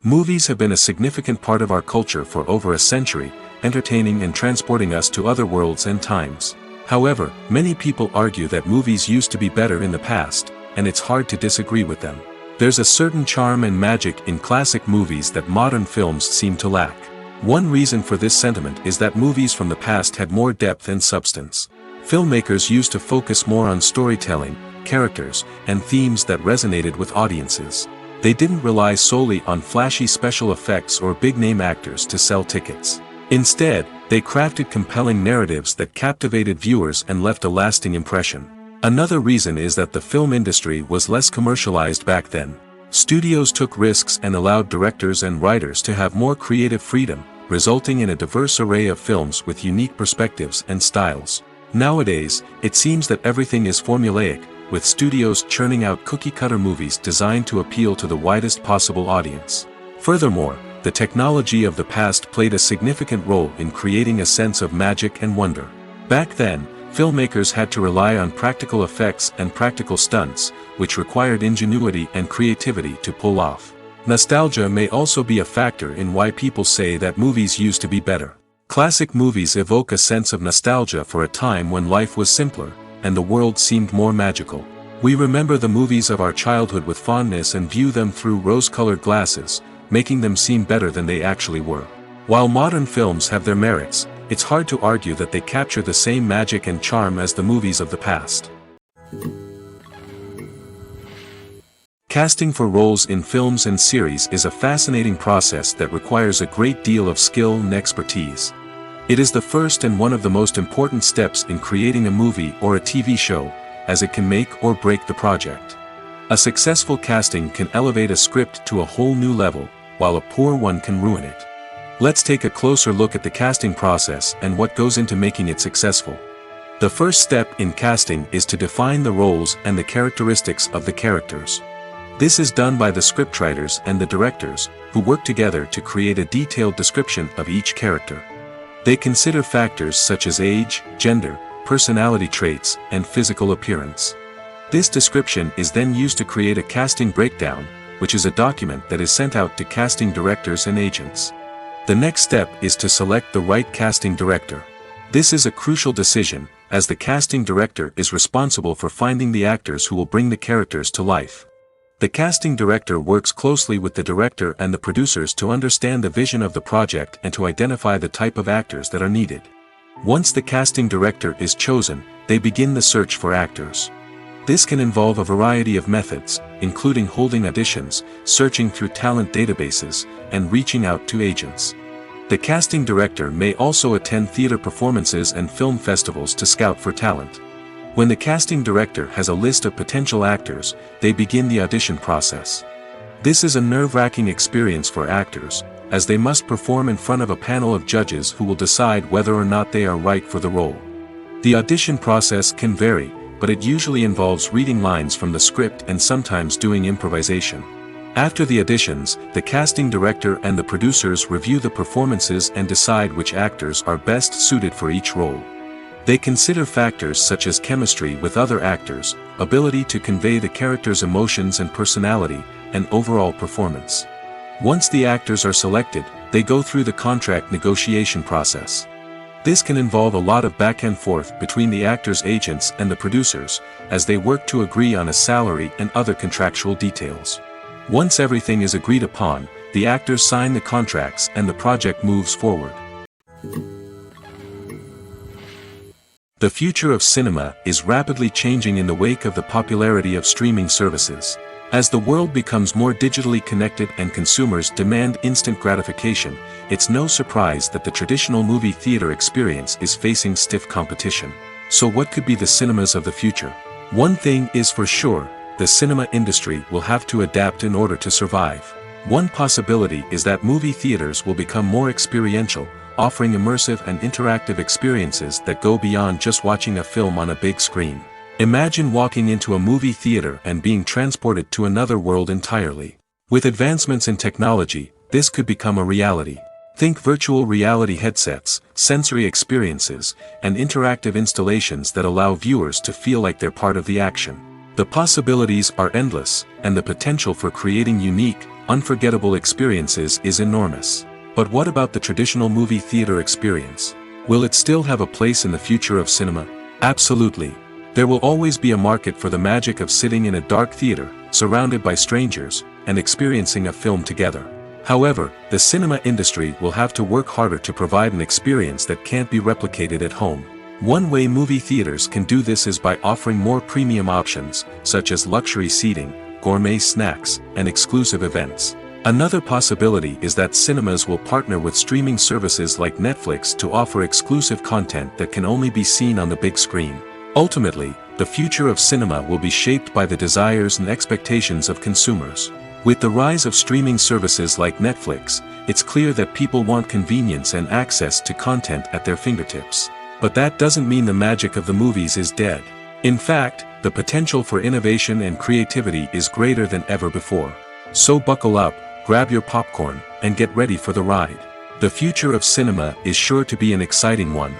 Movies have been a significant part of our culture for over a century, entertaining and transporting us to other worlds and times. However, many people argue that movies used to be better in the past, and it's hard to disagree with them. There's a certain charm and magic in classic movies that modern films seem to lack. One reason for this sentiment is that movies from the past had more depth and substance. Filmmakers used to focus more on storytelling, characters, and themes that resonated with audiences. They didn't rely solely on flashy special effects or big-name actors to sell tickets. Instead, they crafted compelling narratives that captivated viewers and left a lasting impression. Another reason is that the film industry was less commercialized back then. Studios took risks and allowed directors and writers to have more creative freedom, resulting in a diverse array of films with unique perspectives and styles. Nowadays, it seems that everything is formulaic, with studios churning out cookie-cutter movies designed to appeal to the widest possible audience. Furthermore, the technology of the past played a significant role in creating a sense of magic and wonder. Back then, filmmakers had to rely on practical effects and practical stunts, which required ingenuity and creativity to pull off. Nostalgia may also be a factor in why people say that movies used to be better. Classic movies evoke a sense of nostalgia for a time when life was simpler, and the world seemed more magical. We remember the movies of our childhood with fondness and view them through rose-colored glasses, making them seem better than they actually were. While modern films have their merits, it's hard to argue that they capture the same magic and charm as the movies of the past. Casting for roles in films and series is a fascinating process that requires a great deal of skill and expertise. It is the first and one of the most important steps in creating a movie or a TV show, as it can make or break the project. A successful casting can elevate a script to a whole new level, while a poor one can ruin it. Let's take a closer look at the casting process and what goes into making it successful. The first step in casting is to define the roles and the characteristics of the characters. This is done by the scriptwriters and the directors, who work together to create a detailed description of each character. They consider factors such as age, gender, personality traits, and physical appearance. This description is then used to create a casting breakdown, which is a document that is sent out to casting directors and agents. The next step is to select the right casting director. This is a crucial decision, as the casting director is responsible for finding the actors who will bring the characters to life. The casting director works closely with the director and the producers to understand the vision of the project and to identify the type of actors that are needed. Once the casting director is chosen, they begin the search for actors. This can involve a variety of methods, including holding auditions, searching through talent databases, and reaching out to agents. The casting director may also attend theater performances and film festivals to scout for talent. When the casting director has a list of potential actors, they begin the audition process. This is a nerve-wracking experience for actors, as they must perform in front of a panel of judges who will decide whether or not they are right for the role. The audition process can vary, but it usually involves reading lines from the script and sometimes doing improvisation. After the auditions, the casting director and the producers review the performances and decide which actors are best suited for each role. They consider factors such as chemistry with other actors, ability to convey the character's emotions and personality, and overall performance. Once the actors are selected, they go through the contract negotiation process. This can involve a lot of back and forth between the actors' agents and the producers, as they work to agree on a salary and other contractual details. Once everything is agreed upon, the actors sign the contracts and the project moves forward. The future of cinema is rapidly changing in the wake of the popularity of streaming services. As the world becomes more digitally connected and consumers demand instant gratification, it's no surprise that the traditional movie theater experience is facing stiff competition. So what could be the cinemas of the future? One thing is for sure, the cinema industry will have to adapt in order to survive. One possibility is that movie theaters will become more experiential, offering immersive and interactive experiences that go beyond just watching a film on a big screen. Imagine walking into a movie theater and being transported to another world entirely. With advancements in technology, this could become a reality. Think virtual reality headsets, sensory experiences, and interactive installations that allow viewers to feel like they're part of the action. The possibilities are endless, and the potential for creating unique, unforgettable experiences is enormous. But what about the traditional movie theater experience? Will it still have a place in the future of cinema? Absolutely. There will always be a market for the magic of sitting in a dark theater, surrounded by strangers, and experiencing a film together. However, the cinema industry will have to work harder to provide an experience that can't be replicated at home. One way movie theaters can do this is by offering more premium options, such as luxury seating, gourmet snacks, and exclusive events. Another possibility is that cinemas will partner with streaming services like Netflix to offer exclusive content that can only be seen on the big screen. Ultimately, the future of cinema will be shaped by the desires and expectations of consumers. With the rise of streaming services like Netflix, it's clear that people want convenience and access to content at their fingertips. But that doesn't mean the magic of the movies is dead. In fact, the potential for innovation and creativity is greater than ever before. So buckle up, grab your popcorn, and get ready for the ride. The future of cinema is sure to be an exciting one.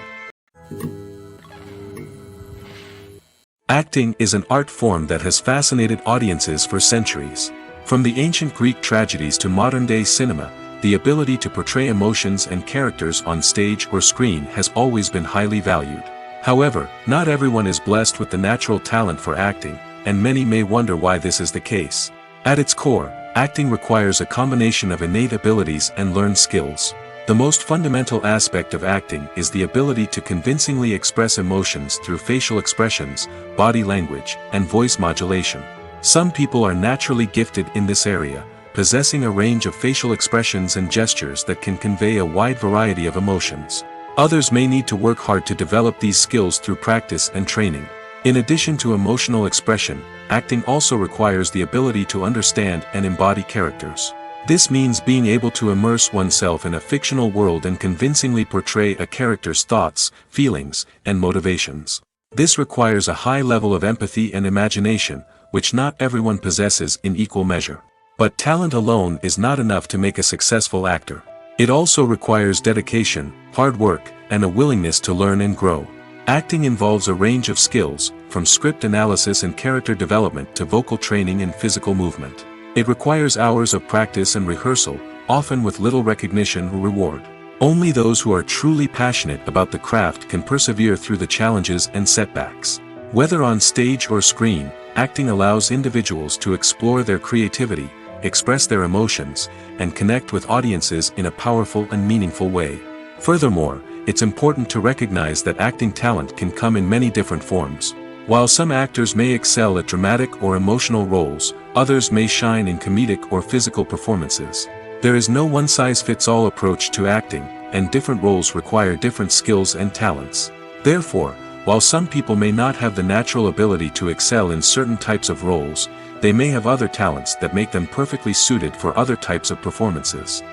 Acting is an art form that has fascinated audiences for centuries. From the ancient Greek tragedies to modern-day cinema, the ability to portray emotions and characters on stage or screen has always been highly valued. However, not everyone is blessed with the natural talent for acting, and many may wonder why this is the case. At its core, acting requires a combination of innate abilities and learned skills. The most fundamental aspect of acting is the ability to convincingly express emotions through facial expressions, body language, and voice modulation. Some people are naturally gifted in this area, possessing a range of facial expressions and gestures that can convey a wide variety of emotions. Others may need to work hard to develop these skills through practice and training. In addition to emotional expression, acting also requires the ability to understand and embody characters. This means being able to immerse oneself in a fictional world and convincingly portray a character's thoughts, feelings, and motivations. This requires a high level of empathy and imagination, which not everyone possesses in equal measure. But talent alone is not enough to make a successful actor. It also requires dedication, hard work, and a willingness to learn and grow. Acting involves a range of skills, from script analysis and character development to vocal training and physical movement. It requires hours of practice and rehearsal, often with little recognition or reward. Only those who are truly passionate about the craft can persevere through the challenges and setbacks. Whether on stage or screen, acting allows individuals to explore their creativity, express their emotions, and connect with audiences in a powerful and meaningful way. Furthermore, it's important to recognize that acting talent can come in many different forms. While some actors may excel at dramatic or emotional roles, others may shine in comedic or physical performances. There is no one-size-fits-all approach to acting, and different roles require different skills and talents. Therefore, while some people may not have the natural ability to excel in certain types of roles, they may have other talents that make them perfectly suited for other types of performances.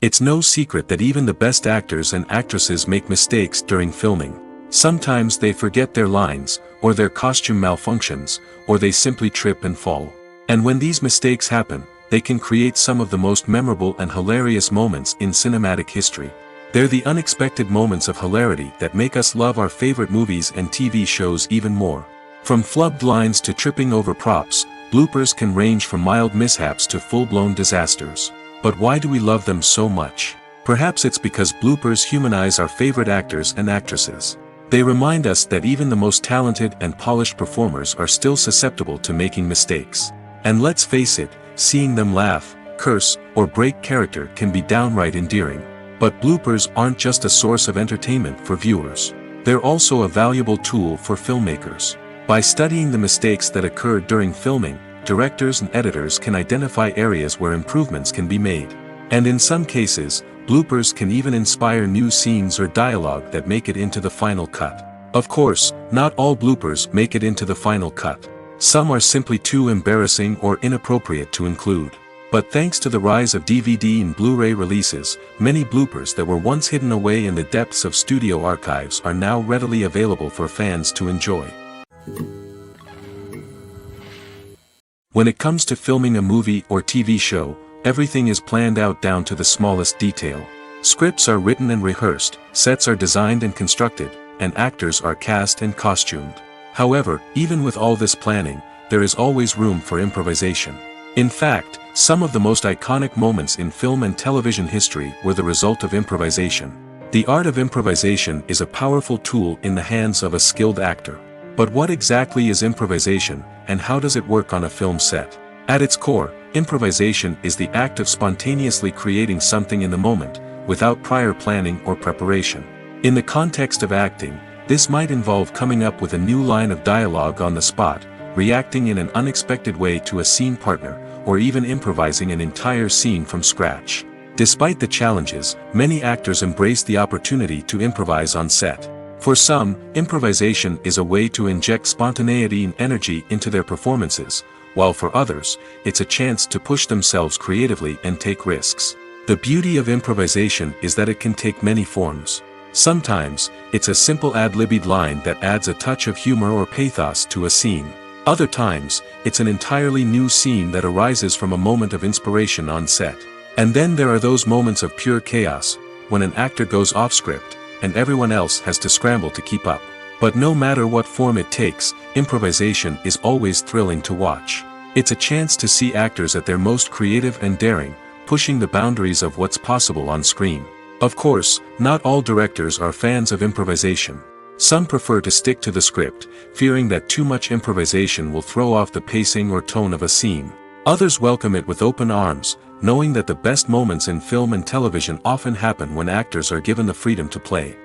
It's no secret that even the best actors and actresses make mistakes during filming. Sometimes they forget their lines, or their costume malfunctions, or they simply trip and fall. And when these mistakes happen, they can create some of the most memorable and hilarious moments in cinematic history. They're the unexpected moments of hilarity that make us love our favorite movies and TV shows even more. From flubbed lines to tripping over props, bloopers can range from mild mishaps to full-blown disasters. But why do we love them so much? Perhaps it's because bloopers humanize our favorite actors and actresses. They remind us that even the most talented and polished performers are still susceptible to making mistakes. And let's face it, seeing them laugh, curse, or break character can be downright endearing. But bloopers aren't just a source of entertainment for viewers. They're also a valuable tool for filmmakers. By studying the mistakes that occurred during filming, directors and editors can identify areas where improvements can be made. And in some cases, bloopers can even inspire new scenes or dialogue that make it into the final cut. Of course, not all bloopers make it into the final cut. Some are simply too embarrassing or inappropriate to include. But thanks to the rise of DVD and Blu-ray releases, many bloopers that were once hidden away in the depths of studio archives are now readily available for fans to enjoy. When it comes to filming a movie or TV show, everything is planned out down to the smallest detail. Scripts are written and rehearsed, sets are designed and constructed, and actors are cast and costumed. However, even with all this planning, there is always room for improvisation. In fact, some of the most iconic moments in film and television history were the result of improvisation. The art of improvisation is a powerful tool in the hands of a skilled actor. But what exactly is improvisation, and how does it work on a film set? At its core, improvisation is the act of spontaneously creating something in the moment, without prior planning or preparation. In the context of acting, this might involve coming up with a new line of dialogue on the spot, reacting in an unexpected way to a scene partner, or even improvising an entire scene from scratch. Despite the challenges, many actors embrace the opportunity to improvise on set. For some, improvisation is a way to inject spontaneity and energy into their performances, while for others, it's a chance to push themselves creatively and take risks. The beauty of improvisation is that it can take many forms. Sometimes, it's a simple ad-libbed line that adds a touch of humor or pathos to a scene. Other times, it's an entirely new scene that arises from a moment of inspiration on set. And then there are those moments of pure chaos, when an actor goes off script, and everyone else has to scramble to keep up. But no matter what form it takes, improvisation is always thrilling to watch. It's a chance to see actors at their most creative and daring, pushing the boundaries of what's possible on screen. Of course, not all directors are fans of improvisation. Some prefer to stick to the script, fearing that too much improvisation will throw off the pacing or tone of a scene. Others welcome it with open arms, knowing that the best moments in film and television often happen when actors are given the freedom to play.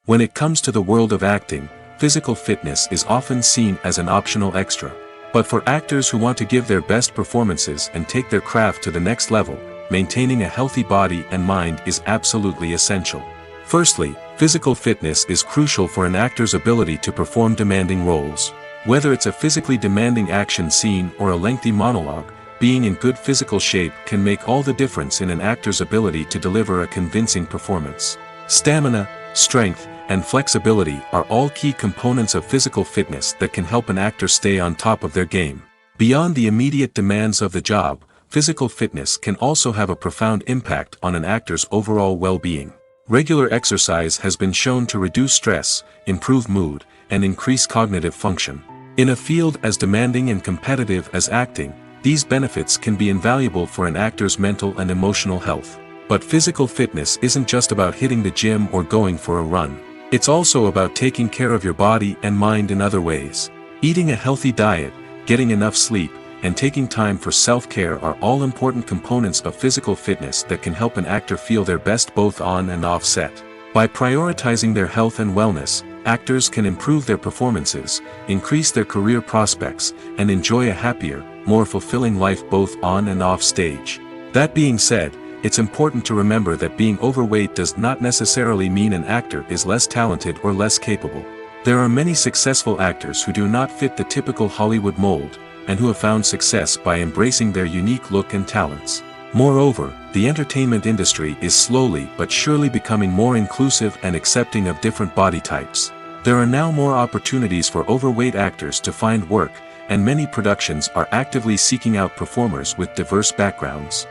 When it comes to the world of acting, physical fitness is often seen as an optional extra. But for actors who want to give their best performances and take their craft to the next level, maintaining a healthy body and mind is absolutely essential. Firstly, physical fitness is crucial for an actor's ability to perform demanding roles. Whether it's a physically demanding action scene or a lengthy monologue, being in good physical shape can make all the difference in an actor's ability to deliver a convincing performance. Stamina, strength, and flexibility are all key components of physical fitness that can help an actor stay on top of their game. Beyond the immediate demands of the job, physical fitness can also have a profound impact on an actor's overall well-being. Regular exercise has been shown to reduce stress, improve mood, and increase cognitive function. In a field as demanding and competitive as acting, these benefits can be invaluable for an actor's mental and emotional health. But physical fitness isn't just about hitting the gym or going for a run. It's also about taking care of your body and mind in other ways. Eating a healthy diet, getting enough sleep, and taking time for self-care are all important components of physical fitness that can help an actor feel their best both on and off set. By prioritizing their health and wellness, actors can improve their performances, increase their career prospects, and enjoy a happier, more fulfilling life both on and off stage. That being said, it's important to remember that being overweight does not necessarily mean an actor is less talented or less capable. There are many successful actors who do not fit the typical Hollywood mold, and who have found success by embracing their unique look and talents. Moreover, the entertainment industry is slowly but surely becoming more inclusive and accepting of different body types. There are now more opportunities for overweight actors to find work, and many productions are actively seeking out performers with diverse backgrounds.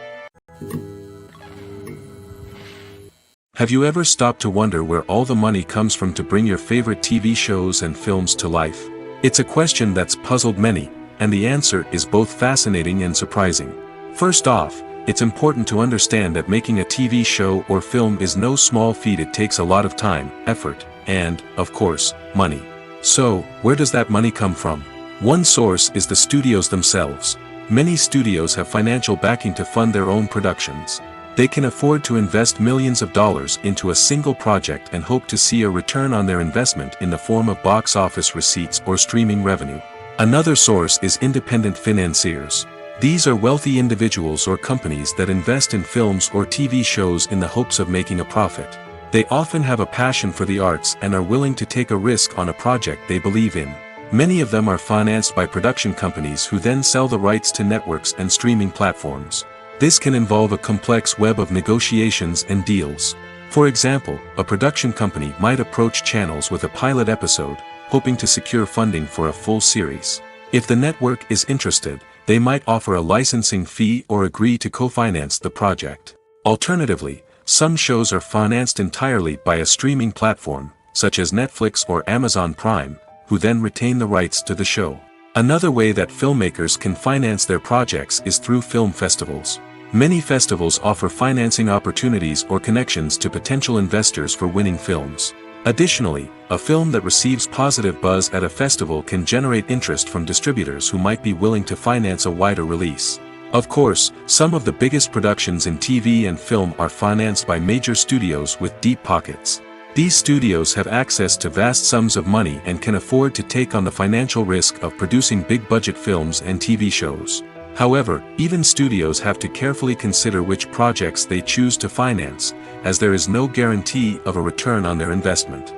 Have you ever stopped to wonder where all the money comes from to bring your favorite TV shows and films to life? It's a question that's puzzled many, and the answer is both fascinating and surprising. First off, it's important to understand that making a TV show or film is no small feat. It takes a lot of time, effort, and, of course, money. So, where does that money come from? One source is the studios themselves. Many studios have financial backing to fund their own productions. They can afford to invest millions of dollars into a single project and hope to see a return on their investment in the form of box office receipts or streaming revenue. Another source is independent financiers. These are wealthy individuals or companies that invest in films or TV shows in the hopes of making a profit. They often have a passion for the arts and are willing to take a risk on a project they believe in. Many of them are financed by production companies who then sell the rights to networks and streaming platforms. This can involve a complex web of negotiations and deals. For example, a production company might approach channels with a pilot episode, hoping to secure funding for a full series. If the network is interested, they might offer a licensing fee or agree to co-finance the project. Alternatively, some shows are financed entirely by a streaming platform, such as Netflix or Amazon Prime, who then retain the rights to the show. Another way that filmmakers can finance their projects is through film festivals. Many festivals offer financing opportunities or connections to potential investors for winning films. Additionally, a film that receives positive buzz at a festival can generate interest from distributors who might be willing to finance a wider release. Of course, some of the biggest productions in TV and film are financed by major studios with deep pockets. These studios have access to vast sums of money and can afford to take on the financial risk of producing big-budget films and TV shows. However, even studios have to carefully consider which projects they choose to finance, as there is no guarantee of a return on their investment.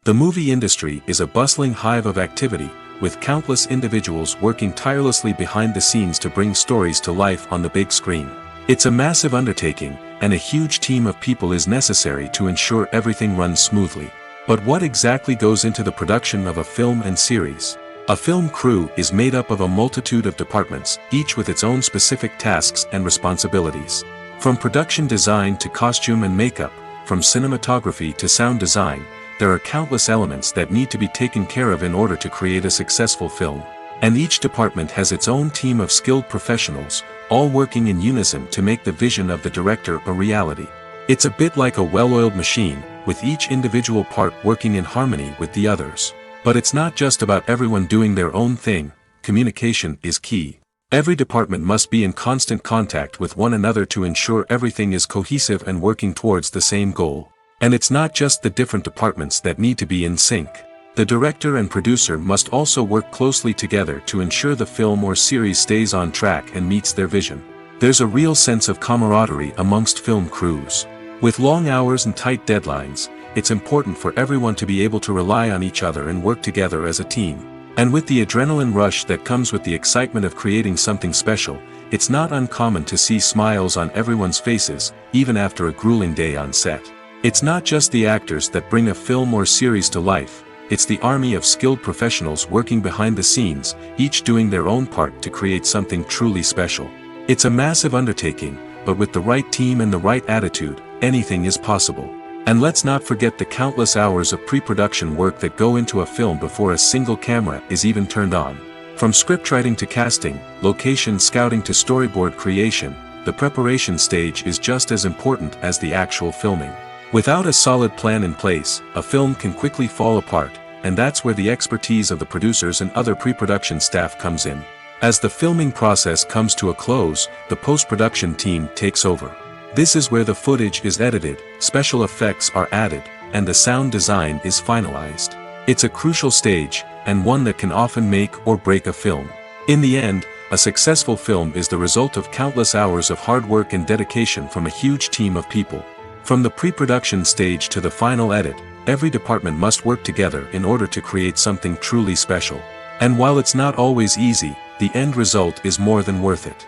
The movie industry is a bustling hive of activity, with countless individuals working tirelessly behind the scenes to bring stories to life on the big screen. It's a massive undertaking, and a huge team of people is necessary to ensure everything runs smoothly. But what exactly goes into the production of a film and series? A film crew is made up of a multitude of departments, each with its own specific tasks and responsibilities. From production design to costume and makeup, from cinematography to sound design, there are countless elements that need to be taken care of in order to create a successful film. And each department has its own team of skilled professionals, all working in unison to make the vision of the director a reality. It's a bit like a well-oiled machine, with each individual part working in harmony with the others. But it's not just about everyone doing their own thing. Communication is key. Every department must be in constant contact with one another to ensure everything is cohesive and working towards the same goal. And it's not just the different departments that need to be in sync. The director and producer must also work closely together to ensure the film or series stays on track and meets their vision. There's a real sense of camaraderie amongst film crews. With long hours and tight deadlines, it's important for everyone to be able to rely on each other and work together as a team. And with the adrenaline rush that comes with the excitement of creating something special, it's not uncommon to see smiles on everyone's faces, even after a grueling day on set. It's not just the actors that bring a film or series to life, it's the army of skilled professionals working behind the scenes, each doing their own part to create something truly special. It's a massive undertaking, but with the right team and the right attitude, anything is possible. And let's not forget the countless hours of pre-production work that go into a film before a single camera is even turned on. From scriptwriting to casting, location scouting to storyboard creation, the preparation stage is just as important as the actual filming. Without a solid plan in place, a film can quickly fall apart, and that's where the expertise of the producers and other pre-production staff comes in. As the filming process comes to a close, the post-production team takes over. This is where the footage is edited, special effects are added, and the sound design is finalized. It's a crucial stage, and one that can often make or break a film. In the end, a successful film is the result of countless hours of hard work and dedication from a huge team of people. From the pre-production stage to the final edit, every department must work together in order to create something truly special. And while it's not always easy, the end result is more than worth it.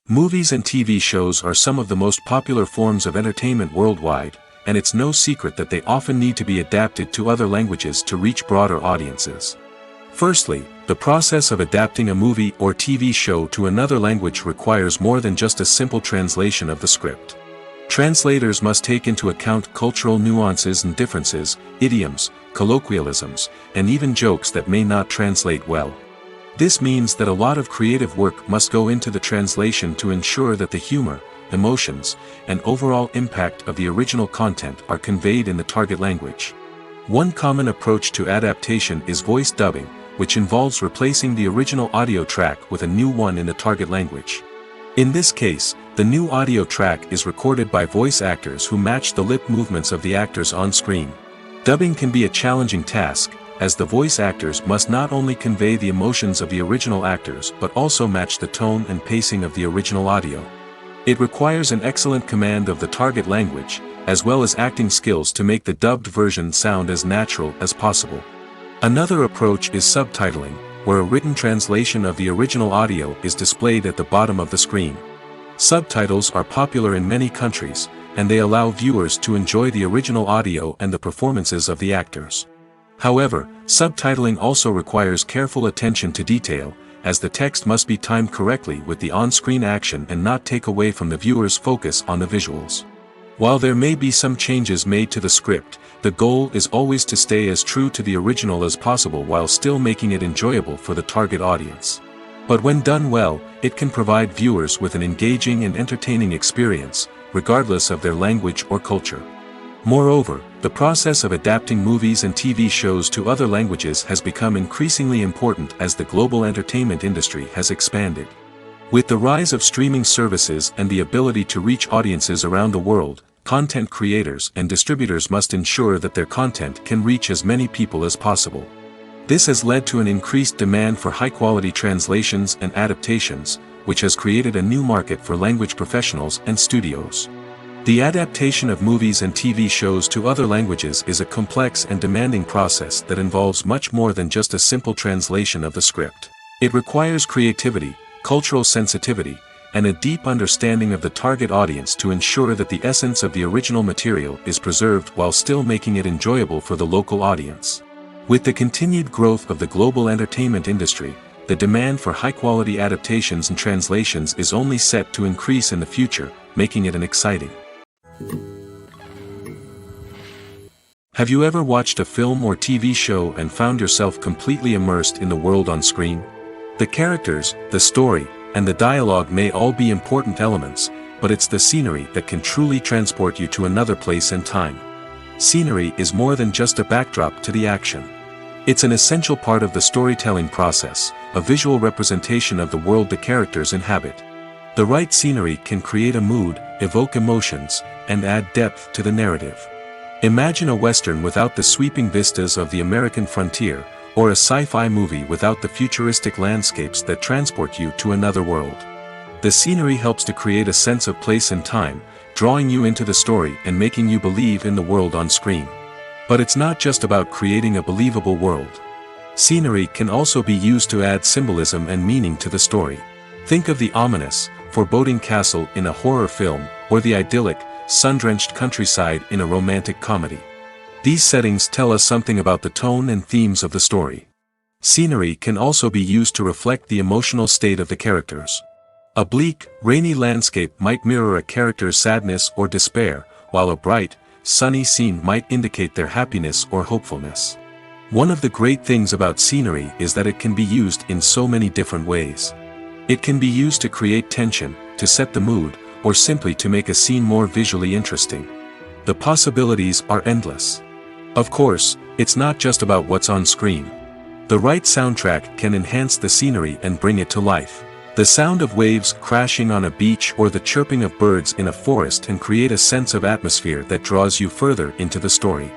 Movies and TV shows are some of the most popular forms of entertainment worldwide, and it's no secret that they often need to be adapted to other languages to reach broader audiences. Firstly, the process of adapting a movie or TV show to another language requires more than just a simple translation of the script. Translators must take into account cultural nuances and differences, idioms, colloquialisms, and even jokes that may not translate well. This means that a lot of creative work must go into the translation to ensure that the humor, emotions, and overall impact of the original content are conveyed in the target language. One common approach to adaptation is voice dubbing, which involves replacing the original audio track with a new one in the target language. In this case, the new audio track is recorded by voice actors who match the lip movements of the actors on screen. Dubbing can be a challenging task, as the voice actors must not only convey the emotions of the original actors but also match the tone and pacing of the original audio. It requires an excellent command of the target language, as well as acting skills to make the dubbed version sound as natural as possible. Another approach is subtitling, where a written translation of the original audio is displayed at the bottom of the screen. Subtitles are popular in many countries, and they allow viewers to enjoy the original audio and the performances of the actors. However, subtitling also requires careful attention to detail, as the text must be timed correctly with the on-screen action and not take away from the viewer's focus on the visuals. While there may be some changes made to the script, the goal is always to stay as true to the original as possible while still making it enjoyable for the target audience. But when done well, it can provide viewers with an engaging and entertaining experience, regardless of their language or culture. Moreover, the process of adapting movies and TV shows to other languages has become increasingly important as the global entertainment industry has expanded. With the rise of streaming services and the ability to reach audiences around the world, content creators and distributors must ensure that their content can reach as many people as possible. This has led to an increased demand for high-quality translations and adaptations, which has created a new market for language professionals and studios. The adaptation of movies and TV shows to other languages is a complex and demanding process that involves much more than just a simple translation of the script. It requires creativity, cultural sensitivity, and a deep understanding of the target audience to ensure that the essence of the original material is preserved while still making it enjoyable for the local audience. With the continued growth of the global entertainment industry, the demand for high-quality adaptations and translations is only set to increase in the future, making it an exciting. Have you ever watched a film or TV show and found yourself completely immersed in the world on screen? The characters, the story, and the dialogue may all be important elements, but it's the scenery that can truly transport you to another place and time. Scenery is more than just a backdrop to the action. It's an essential part of the storytelling process, a visual representation of the world the characters inhabit. The right scenery can create a mood, evoke emotions, and add depth to the narrative. Imagine a Western without the sweeping vistas of the American frontier, or a sci-fi movie without the futuristic landscapes that transport you to another world. The scenery helps to create a sense of place and time, drawing you into the story and making you believe in the world on screen. But it's not just about creating a believable world. Scenery can also be used to add symbolism and meaning to the story. Think of the ominous, foreboding castle in a horror film, or the idyllic, sun-drenched countryside in a romantic comedy. These settings tell us something about the tone and themes of the story. Scenery can also be used to reflect the emotional state of the characters. A bleak, rainy landscape might mirror a character's sadness or despair, while a bright, sunny scene might indicate their happiness or hopefulness. One of the great things about scenery is that it can be used in so many different ways. It can be used to create tension, to set the mood, or simply to make a scene more visually interesting. The possibilities are endless. Of course, it's not just about what's on screen. The right soundtrack can enhance the scenery and bring it to life. The sound of waves crashing on a beach or the chirping of birds in a forest can create a sense of atmosphere that draws you further into the story.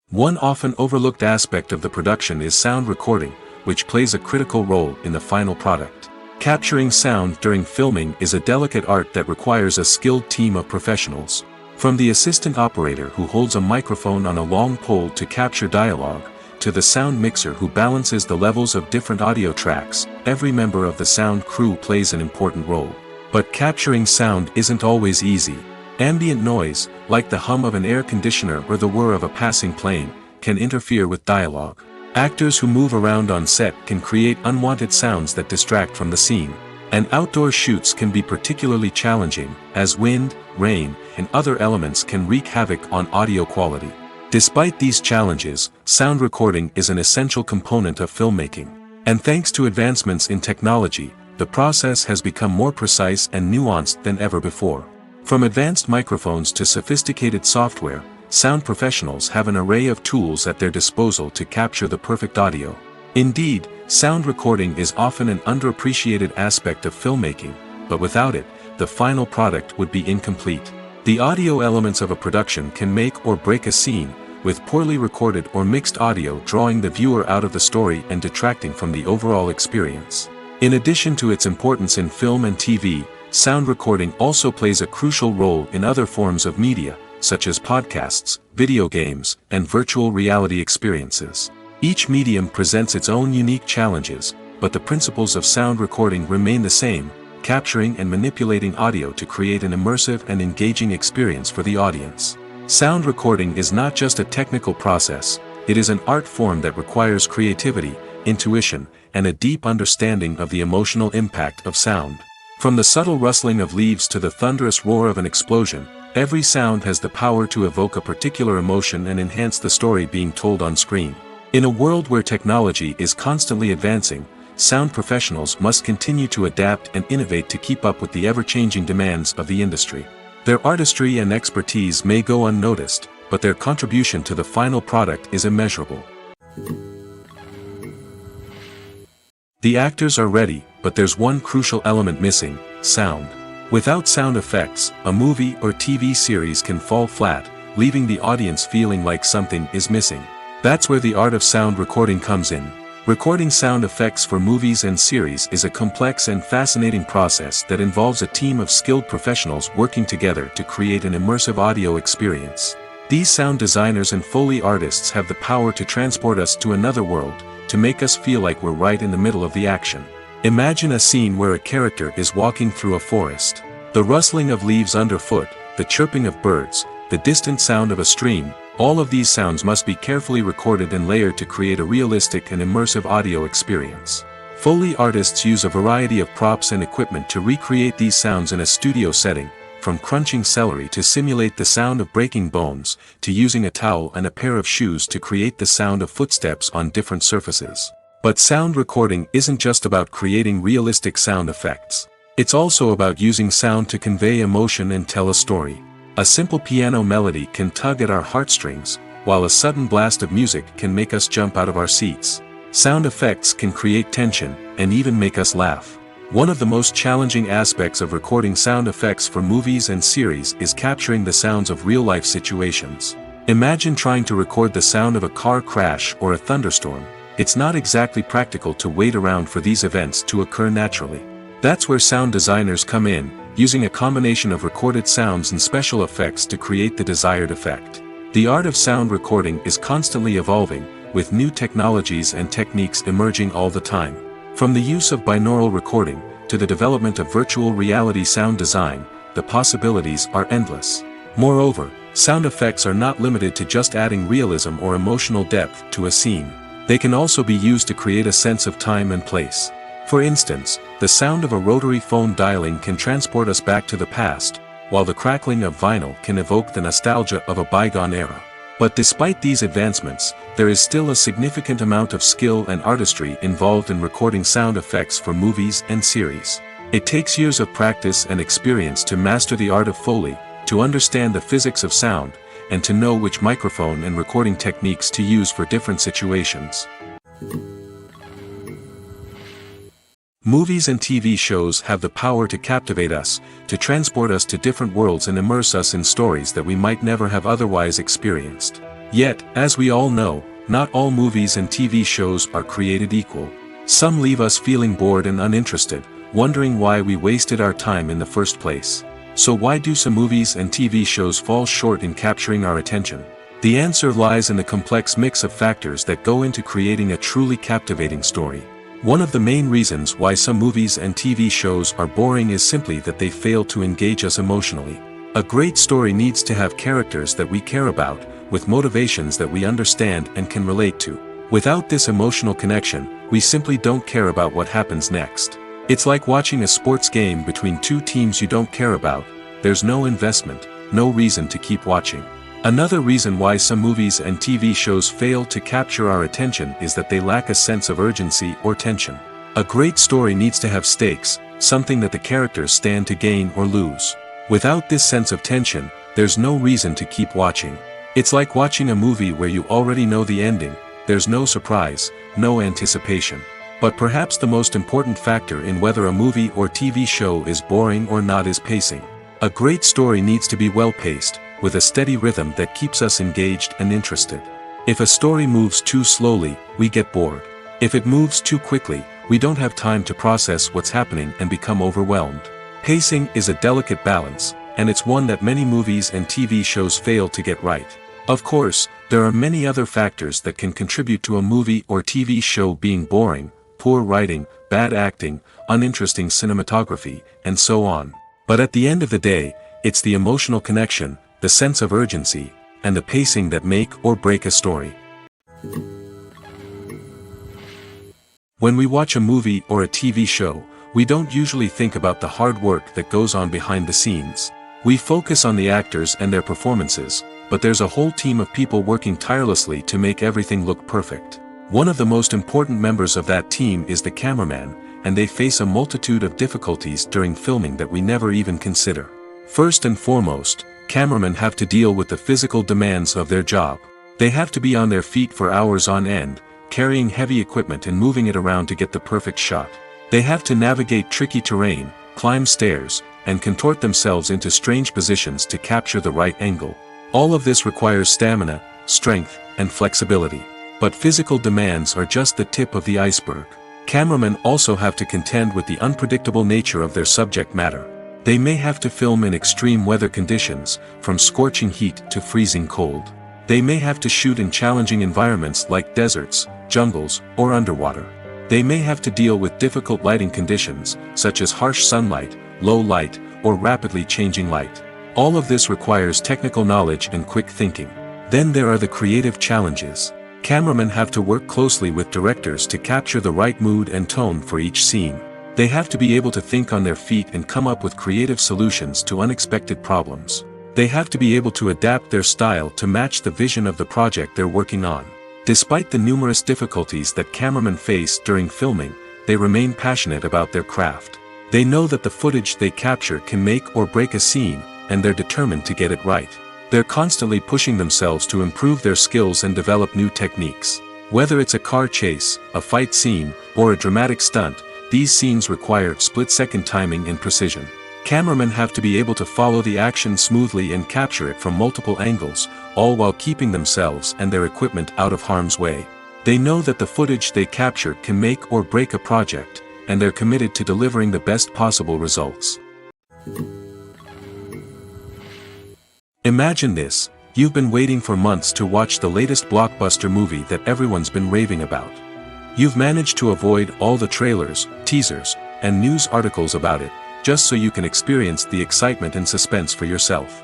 One often overlooked aspect of the production is sound recording, which plays a critical role in the final product. Capturing sound during filming is a delicate art that requires a skilled team of professionals. From the assistant operator who holds a microphone on a long pole to capture dialogue, to the sound mixer who balances the levels of different audio tracks, every member of the sound crew plays an important role. But capturing sound isn't always easy. Ambient noise, like the hum of an air conditioner or the whir of a passing plane, can interfere with dialogue. Actors who move around on set can create unwanted sounds that distract from the scene. And outdoor shoots can be particularly challenging, as wind, rain, and other elements can wreak havoc on audio quality. Despite these challenges, sound recording is an essential component of filmmaking. And thanks to advancements in technology, the process has become more precise and nuanced than ever before. From advanced microphones to sophisticated software, sound professionals have an array of tools at their disposal to capture the perfect audio. Indeed, sound recording is often an underappreciated aspect of filmmaking, but without it, the final product would be incomplete. The audio elements of a production can make or break a scene, with poorly recorded or mixed audio drawing the viewer out of the story and detracting from the overall experience. In addition to its importance in film and TV, sound recording also plays a crucial role in other forms of media, such as podcasts, video games, and virtual reality experiences. Each medium presents its own unique challenges, but the principles of sound recording remain the same, capturing and manipulating audio to create an immersive and engaging experience for the audience. Sound recording is not just a technical process, it is an art form that requires creativity, intuition, and a deep understanding of the emotional impact of sound. From the subtle rustling of leaves to the thunderous roar of an explosion, every sound has the power to evoke a particular emotion and enhance the story being told on screen. In a world where technology is constantly advancing, sound professionals must continue to adapt and innovate to keep up with the ever-changing demands of the industry. Their artistry and expertise may go unnoticed, but their contribution to the final product is immeasurable. The actors are ready, but there's one crucial element missing: sound. Without sound effects, a movie or TV series can fall flat, leaving the audience feeling like something is missing. That's where the art of sound recording comes in. Recording sound effects for movies and series is a complex and fascinating process that involves a team of skilled professionals working together to create an immersive audio experience. These sound designers and Foley artists have the power to transport us to another world, to make us feel like we're right in the middle of the action. Imagine a scene where a character is walking through a forest. The rustling of leaves underfoot, the chirping of birds, the distant sound of a stream, all of these sounds must be carefully recorded and layered to create a realistic and immersive audio experience. Foley artists use a variety of props and equipment to recreate these sounds in a studio setting, from crunching celery to simulate the sound of breaking bones, to using a towel and a pair of shoes to create the sound of footsteps on different surfaces. But sound recording isn't just about creating realistic sound effects. It's also about using sound to convey emotion and tell a story. A simple piano melody can tug at our heartstrings, while a sudden blast of music can make us jump out of our seats. Sound effects can create tension, and even make us laugh. One of the most challenging aspects of recording sound effects for movies and series is capturing the sounds of real-life situations. Imagine trying to record the sound of a car crash or a thunderstorm. It's not exactly practical to wait around for these events to occur naturally. That's where sound designers come in, using a combination of recorded sounds and special effects to create the desired effect. The art of sound recording is constantly evolving, with new technologies and techniques emerging all the time. From the use of binaural recording, to the development of virtual reality sound design, the possibilities are endless. Moreover, sound effects are not limited to just adding realism or emotional depth to a scene. They can also be used to create a sense of time and place. For instance, the sound of a rotary phone dialing can transport us back to the past, while the crackling of vinyl can evoke the nostalgia of a bygone era. But despite these advancements, there is still a significant amount of skill and artistry involved in recording sound effects for movies and series. It takes years of practice and experience to master the art of Foley, to understand the physics of sound, and to know which microphone and recording techniques to use for different situations. Movies and TV shows have the power to captivate us, to transport us to different worlds and immerse us in stories that we might never have otherwise experienced. Yet, as we all know, not all movies and TV shows are created equal. Some leave us feeling bored and uninterested, wondering why we wasted our time in the first place. So why do some movies and TV shows fall short in capturing our attention? The answer lies in the complex mix of factors that go into creating a truly captivating story. One of the main reasons why some movies and TV shows are boring is simply that they fail to engage us emotionally. A great story needs to have characters that we care about, with motivations that we understand and can relate to. Without this emotional connection, we simply don't care about what happens next. It's like watching a sports game between two teams you don't care about. There's no investment, no reason to keep watching. Another reason why some movies and TV shows fail to capture our attention is that they lack a sense of urgency or tension. A great story needs to have stakes, something that the characters stand to gain or lose. Without this sense of tension, there's no reason to keep watching. It's like watching a movie where you already know the ending, there's no surprise, no anticipation. But perhaps the most important factor in whether a movie or TV show is boring or not is pacing. A great story needs to be well-paced, with a steady rhythm that keeps us engaged and interested. If a story moves too slowly, we get bored. If it moves too quickly, we don't have time to process what's happening and become overwhelmed. Pacing is a delicate balance, and it's one that many movies and TV shows fail to get right. Of course, there are many other factors that can contribute to a movie or TV show being boring: poor writing, bad acting, uninteresting cinematography, and so on. But at the end of the day, it's the emotional connection, the sense of urgency, and the pacing that make or break a story. When we watch a movie or a TV show, we don't usually think about the hard work that goes on behind the scenes. We focus on the actors and their performances, but there's a whole team of people working tirelessly to make everything look perfect. One of the most important members of that team is the cameraman, and they face a multitude of difficulties during filming that we never even consider. First and foremost, cameramen have to deal with the physical demands of their job. They have to be on their feet for hours on end, carrying heavy equipment and moving it around to get the perfect shot. They have to navigate tricky terrain, climb stairs, and contort themselves into strange positions to capture the right angle. All of this requires stamina, strength, and flexibility. But physical demands are just the tip of the iceberg. Cameramen also have to contend with the unpredictable nature of their subject matter. They may have to film in extreme weather conditions, from scorching heat to freezing cold. They may have to shoot in challenging environments like deserts, jungles, or underwater. They may have to deal with difficult lighting conditions, such as harsh sunlight, low light, or rapidly changing light. All of this requires technical knowledge and quick thinking. Then there are the creative challenges. Cameramen have to work closely with directors to capture the right mood and tone for each scene. They have to be able to think on their feet and come up with creative solutions to unexpected problems. They have to be able to adapt their style to match the vision of the project they're working on. Despite the numerous difficulties that cameramen face during filming, they remain passionate about their craft. They know that the footage they capture can make or break a scene, and they're determined to get it right. They're constantly pushing themselves to improve their skills and develop new techniques. Whether it's a car chase, a fight scene, or a dramatic stunt, these scenes require split-second timing and precision. Cameramen have to be able to follow the action smoothly and capture it from multiple angles, all while keeping themselves and their equipment out of harm's way. They know that the footage they capture can make or break a project, and they're committed to delivering the best possible results. Imagine this: you've been waiting for months to watch the latest blockbuster movie that everyone's been raving about. You've managed to avoid all the trailers, teasers, and news articles about it, just so you can experience the excitement and suspense for yourself.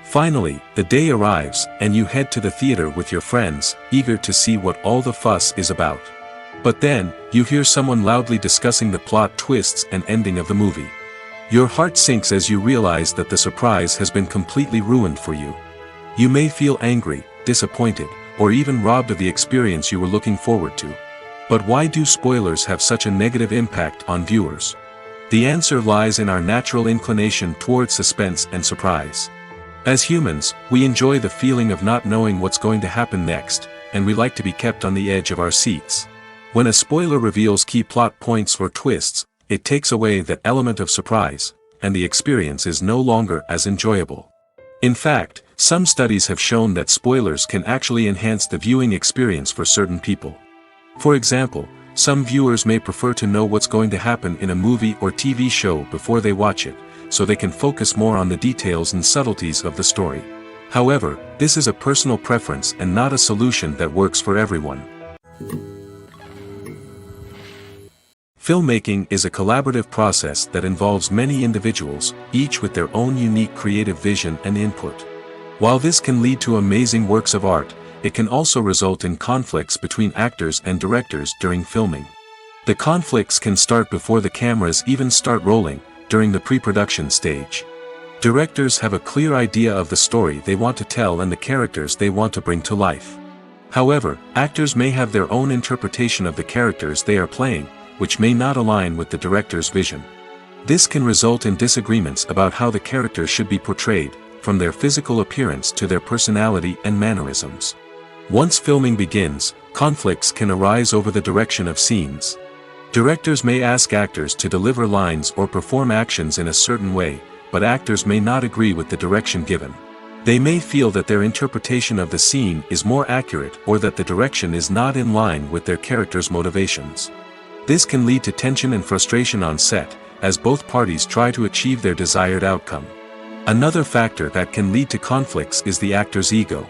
Finally, the day arrives, and you head to the theater with your friends, eager to see what all the fuss is about. But then, you hear someone loudly discussing the plot twists and ending of the movie. Your heart sinks as you realize that the surprise has been completely ruined for you. You may feel angry, disappointed, or even robbed of the experience you were looking forward to. But why do spoilers have such a negative impact on viewers? The answer lies in our natural inclination towards suspense and surprise. As humans, we enjoy the feeling of not knowing what's going to happen next, and we like to be kept on the edge of our seats. When a spoiler reveals key plot points or twists, it takes away that element of surprise, and the experience is no longer as enjoyable. In fact, some studies have shown that spoilers can actually enhance the viewing experience for certain people. For example, some viewers may prefer to know what's going to happen in a movie or TV show before they watch it, so they can focus more on the details and subtleties of the story. However, this is a personal preference and not a solution that works for everyone. Filmmaking is a collaborative process that involves many individuals, each with their own unique creative vision and input. While this can lead to amazing works of art, it can also result in conflicts between actors and directors during filming. The conflicts can start before the cameras even start rolling, during the pre-production stage. Directors have a clear idea of the story they want to tell and the characters they want to bring to life. However, actors may have their own interpretation of the characters they are playing, which may not align with the director's vision. This can result in disagreements about how the character should be portrayed, from their physical appearance to their personality and mannerisms. Once filming begins, conflicts can arise over the direction of scenes. Directors may ask actors to deliver lines or perform actions in a certain way, but actors may not agree with the direction given. They may feel that their interpretation of the scene is more accurate or that the direction is not in line with their character's motivations. This can lead to tension and frustration on set, as both parties try to achieve their desired outcome. Another factor that can lead to conflicts is the actor's ego.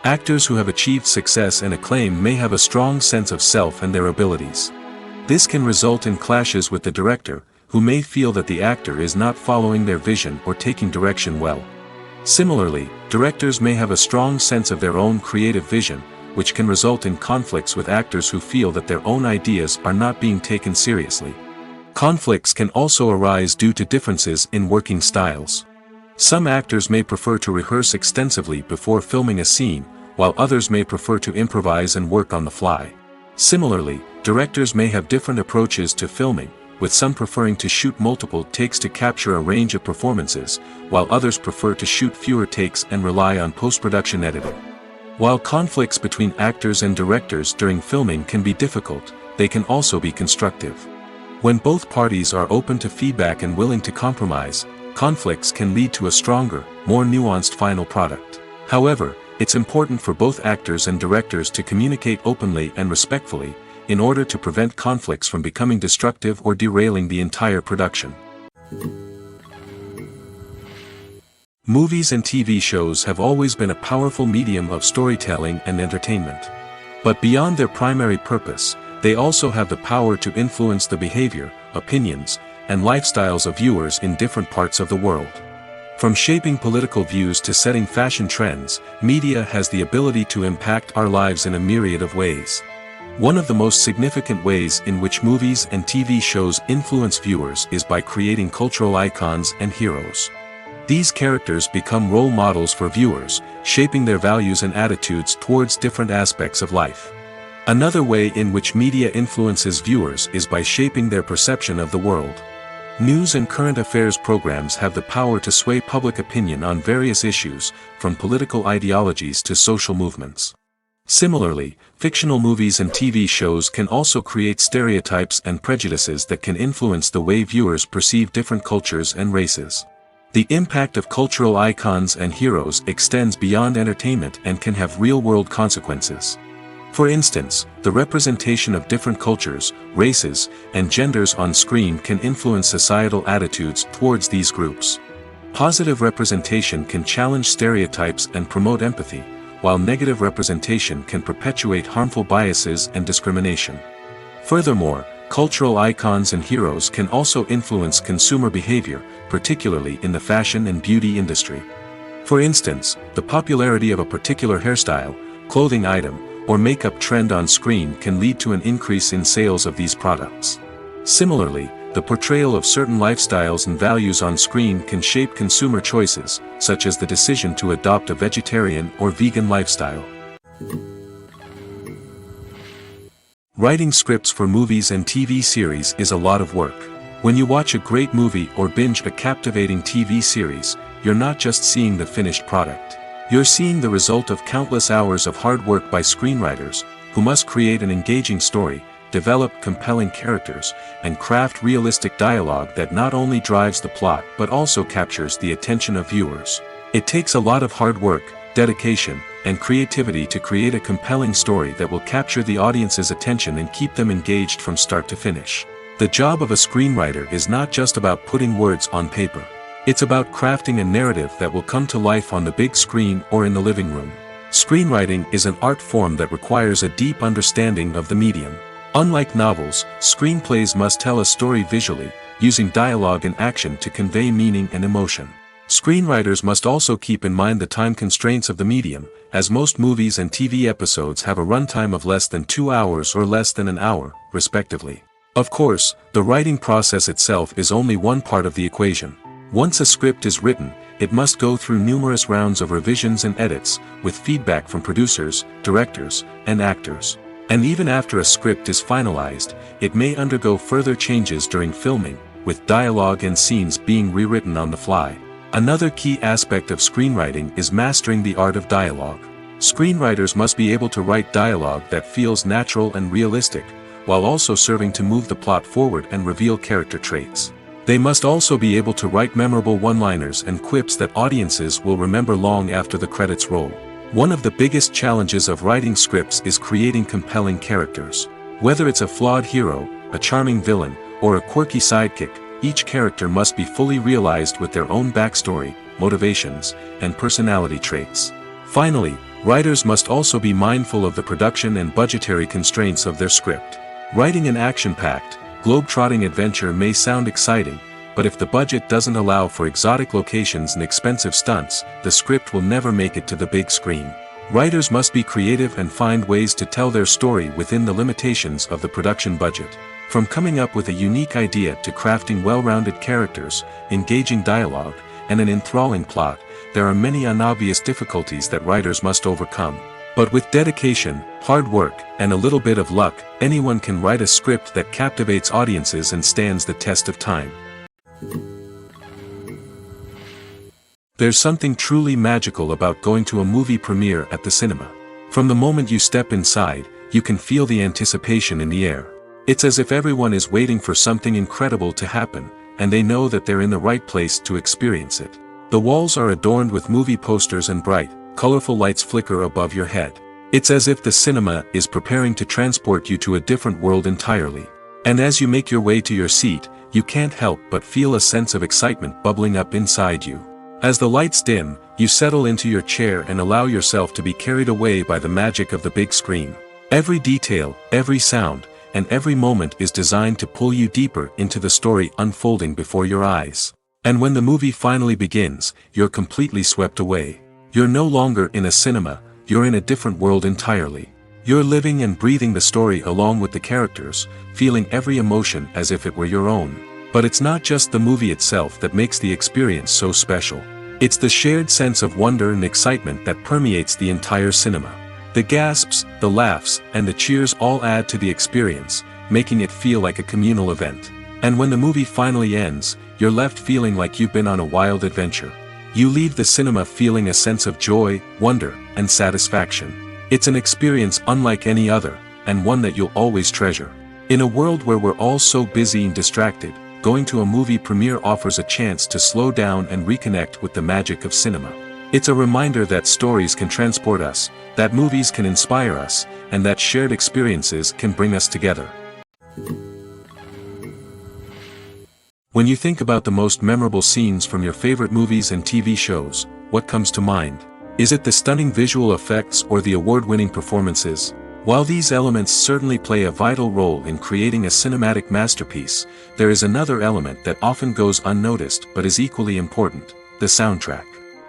Actors who have achieved success and acclaim may have a strong sense of self and their abilities. This can result in clashes with the director, who may feel that the actor is not following their vision or taking direction well. Similarly, directors may have a strong sense of their own creative vision, which can result in conflicts with actors who feel that their own ideas are not being taken seriously. Conflicts can also arise due to differences in working styles. Some actors may prefer to rehearse extensively before filming a scene, while others may prefer to improvise and work on the fly. Similarly, directors may have different approaches to filming, with some preferring to shoot multiple takes to capture a range of performances, while others prefer to shoot fewer takes and rely on post-production editing. While conflicts between actors and directors during filming can be difficult, they can also be constructive. When both parties are open to feedback and willing to compromise, conflicts can lead to a stronger, more nuanced final product. However, it's important for both actors and directors to communicate openly and respectfully, in order to prevent conflicts from becoming destructive or derailing the entire production. Movies and TV shows have always been a powerful medium of storytelling and entertainment. But beyond their primary purpose, they also have the power to influence the behavior, opinions, and lifestyles of viewers in different parts of the world. From shaping political views to setting fashion trends, media has the ability to impact our lives in a myriad of ways. One of the most significant ways in which movies and TV shows influence viewers is by creating cultural icons and heroes. These characters become role models for viewers, shaping their values and attitudes towards different aspects of life. Another way in which media influences viewers is by shaping their perception of the world. News and current affairs programs have the power to sway public opinion on various issues, from political ideologies to social movements. Similarly, fictional movies and TV shows can also create stereotypes and prejudices that can influence the way viewers perceive different cultures and races. The impact of cultural icons and heroes extends beyond entertainment and can have real-world consequences. For instance, the representation of different cultures, races, and genders on screen can influence societal attitudes towards these groups. Positive representation can challenge stereotypes and promote empathy, while negative representation can perpetuate harmful biases and discrimination. Furthermore, cultural icons and heroes can also influence consumer behavior, particularly in the fashion and beauty industry. For instance, the popularity of a particular hairstyle, clothing item, or makeup trend on screen can lead to an increase in sales of these products. Similarly, the portrayal of certain lifestyles and values on screen can shape consumer choices, such as the decision to adopt a vegetarian or vegan lifestyle. Writing scripts for movies and TV series is a lot of work. When you watch a great movie or binge a captivating TV series, you're not just seeing the finished product. You're seeing the result of countless hours of hard work by screenwriters, who must create an engaging story, develop compelling characters, and craft realistic dialogue that not only drives the plot but also captures the attention of viewers. It takes a lot of hard work, dedication, and creativity to create a compelling story that will capture the audience's attention and keep them engaged from start to finish. The job of a screenwriter is not just about putting words on paper. It's about crafting a narrative that will come to life on the big screen or in the living room. Screenwriting is an art form that requires a deep understanding of the medium. Unlike novels, screenplays must tell a story visually, using dialogue and action to convey meaning and emotion. Screenwriters must also keep in mind the time constraints of the medium, as most movies and TV episodes have a runtime of less than 2 hours or less than an hour, respectively. Of course, the writing process itself is only one part of the equation. Once a script is written, it must go through numerous rounds of revisions and edits, with feedback from producers, directors, and actors. And even after a script is finalized, it may undergo further changes during filming, with dialogue and scenes being rewritten on the fly. Another key aspect of screenwriting is mastering the art of dialogue. Screenwriters must be able to write dialogue that feels natural and realistic, while also serving to move the plot forward and reveal character traits. They must also be able to write memorable one-liners and quips that audiences will remember long after the credits roll. One of the biggest challenges of writing scripts is creating compelling characters. Whether it's a flawed hero, a charming villain, or a quirky sidekick, each character must be fully realized with their own backstory, motivations, and personality traits. Finally, writers must also be mindful of the production and budgetary constraints of their script. Writing an action-packed, globe-trotting adventure may sound exciting, but if the budget doesn't allow for exotic locations and expensive stunts, the script will never make it to the big screen. Writers must be creative and find ways to tell their story within the limitations of the production budget. From coming up with a unique idea to crafting well-rounded characters, engaging dialogue, and an enthralling plot, there are many unobvious difficulties that writers must overcome. But with dedication, hard work, and a little bit of luck, anyone can write a script that captivates audiences and stands the test of time. There's something truly magical about going to a movie premiere at the cinema. From the moment you step inside, you can feel the anticipation in the air. It's as if everyone is waiting for something incredible to happen, and they know that they're in the right place to experience it. The walls are adorned with movie posters and bright, colorful lights flicker above your head. It's as if the cinema is preparing to transport you to a different world entirely. And as you make your way to your seat, you can't help but feel a sense of excitement bubbling up inside you. As the lights dim, you settle into your chair and allow yourself to be carried away by the magic of the big screen. Every detail, every sound, and every moment is designed to pull you deeper into the story unfolding before your eyes. And when the movie finally begins, you're completely swept away. You're no longer in a cinema, you're in a different world entirely. You're living and breathing the story along with the characters, feeling every emotion as if it were your own. But it's not just the movie itself that makes the experience so special. It's the shared sense of wonder and excitement that permeates the entire cinema. The gasps, the laughs, and the cheers all add to the experience, making it feel like a communal event. And when the movie finally ends, you're left feeling like you've been on a wild adventure. You leave the cinema feeling a sense of joy, wonder, and satisfaction. It's an experience unlike any other, and one that you'll always treasure. In a world where we're all so busy and distracted, going to a movie premiere offers a chance to slow down and reconnect with the magic of cinema. It's a reminder that stories can transport us, that movies can inspire us, and that shared experiences can bring us together. When you think about the most memorable scenes from your favorite movies and TV shows, what comes to mind? Is it the stunning visual effects or the award-winning performances? While these elements certainly play a vital role in creating a cinematic masterpiece, there is another element that often goes unnoticed but is equally important: the soundtrack.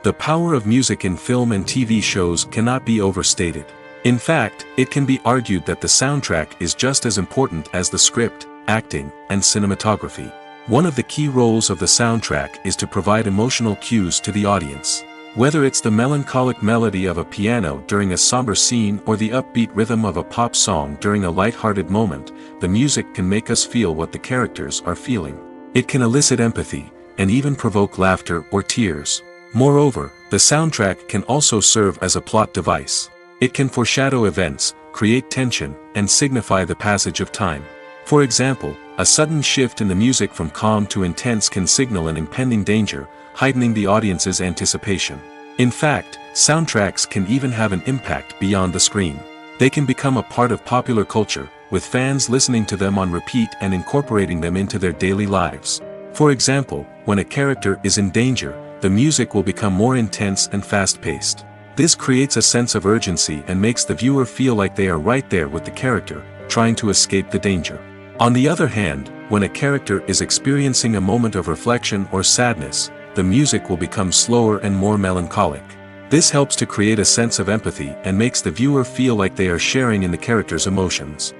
The power of music in film and TV shows cannot be overstated. In fact, it can be argued that the soundtrack is just as important as the script, acting, and cinematography. One of the key roles of the soundtrack is to provide emotional cues to the audience. Whether it's the melancholic melody of a piano during a somber scene or the upbeat rhythm of a pop song during a light-hearted moment, the music can make us feel what the characters are feeling. It can elicit empathy, and even provoke laughter or tears. Moreover, the soundtrack can also serve as a plot device. It can foreshadow events, create tension, and signify the passage of time. For example, a sudden shift in the music from calm to intense can signal an impending danger, heightening the audience's anticipation. In fact, soundtracks can even have an impact beyond the screen. They can become a part of popular culture, with fans listening to them on repeat and incorporating them into their daily lives. For example, when a character is in danger, the music will become more intense and fast-paced. This creates a sense of urgency and makes the viewer feel like they are right there with the character, trying to escape the danger. On the other hand, when a character is experiencing a moment of reflection or sadness, the music will become slower and more melancholic. This helps to create a sense of empathy and makes the viewer feel like they are sharing in the character's emotions.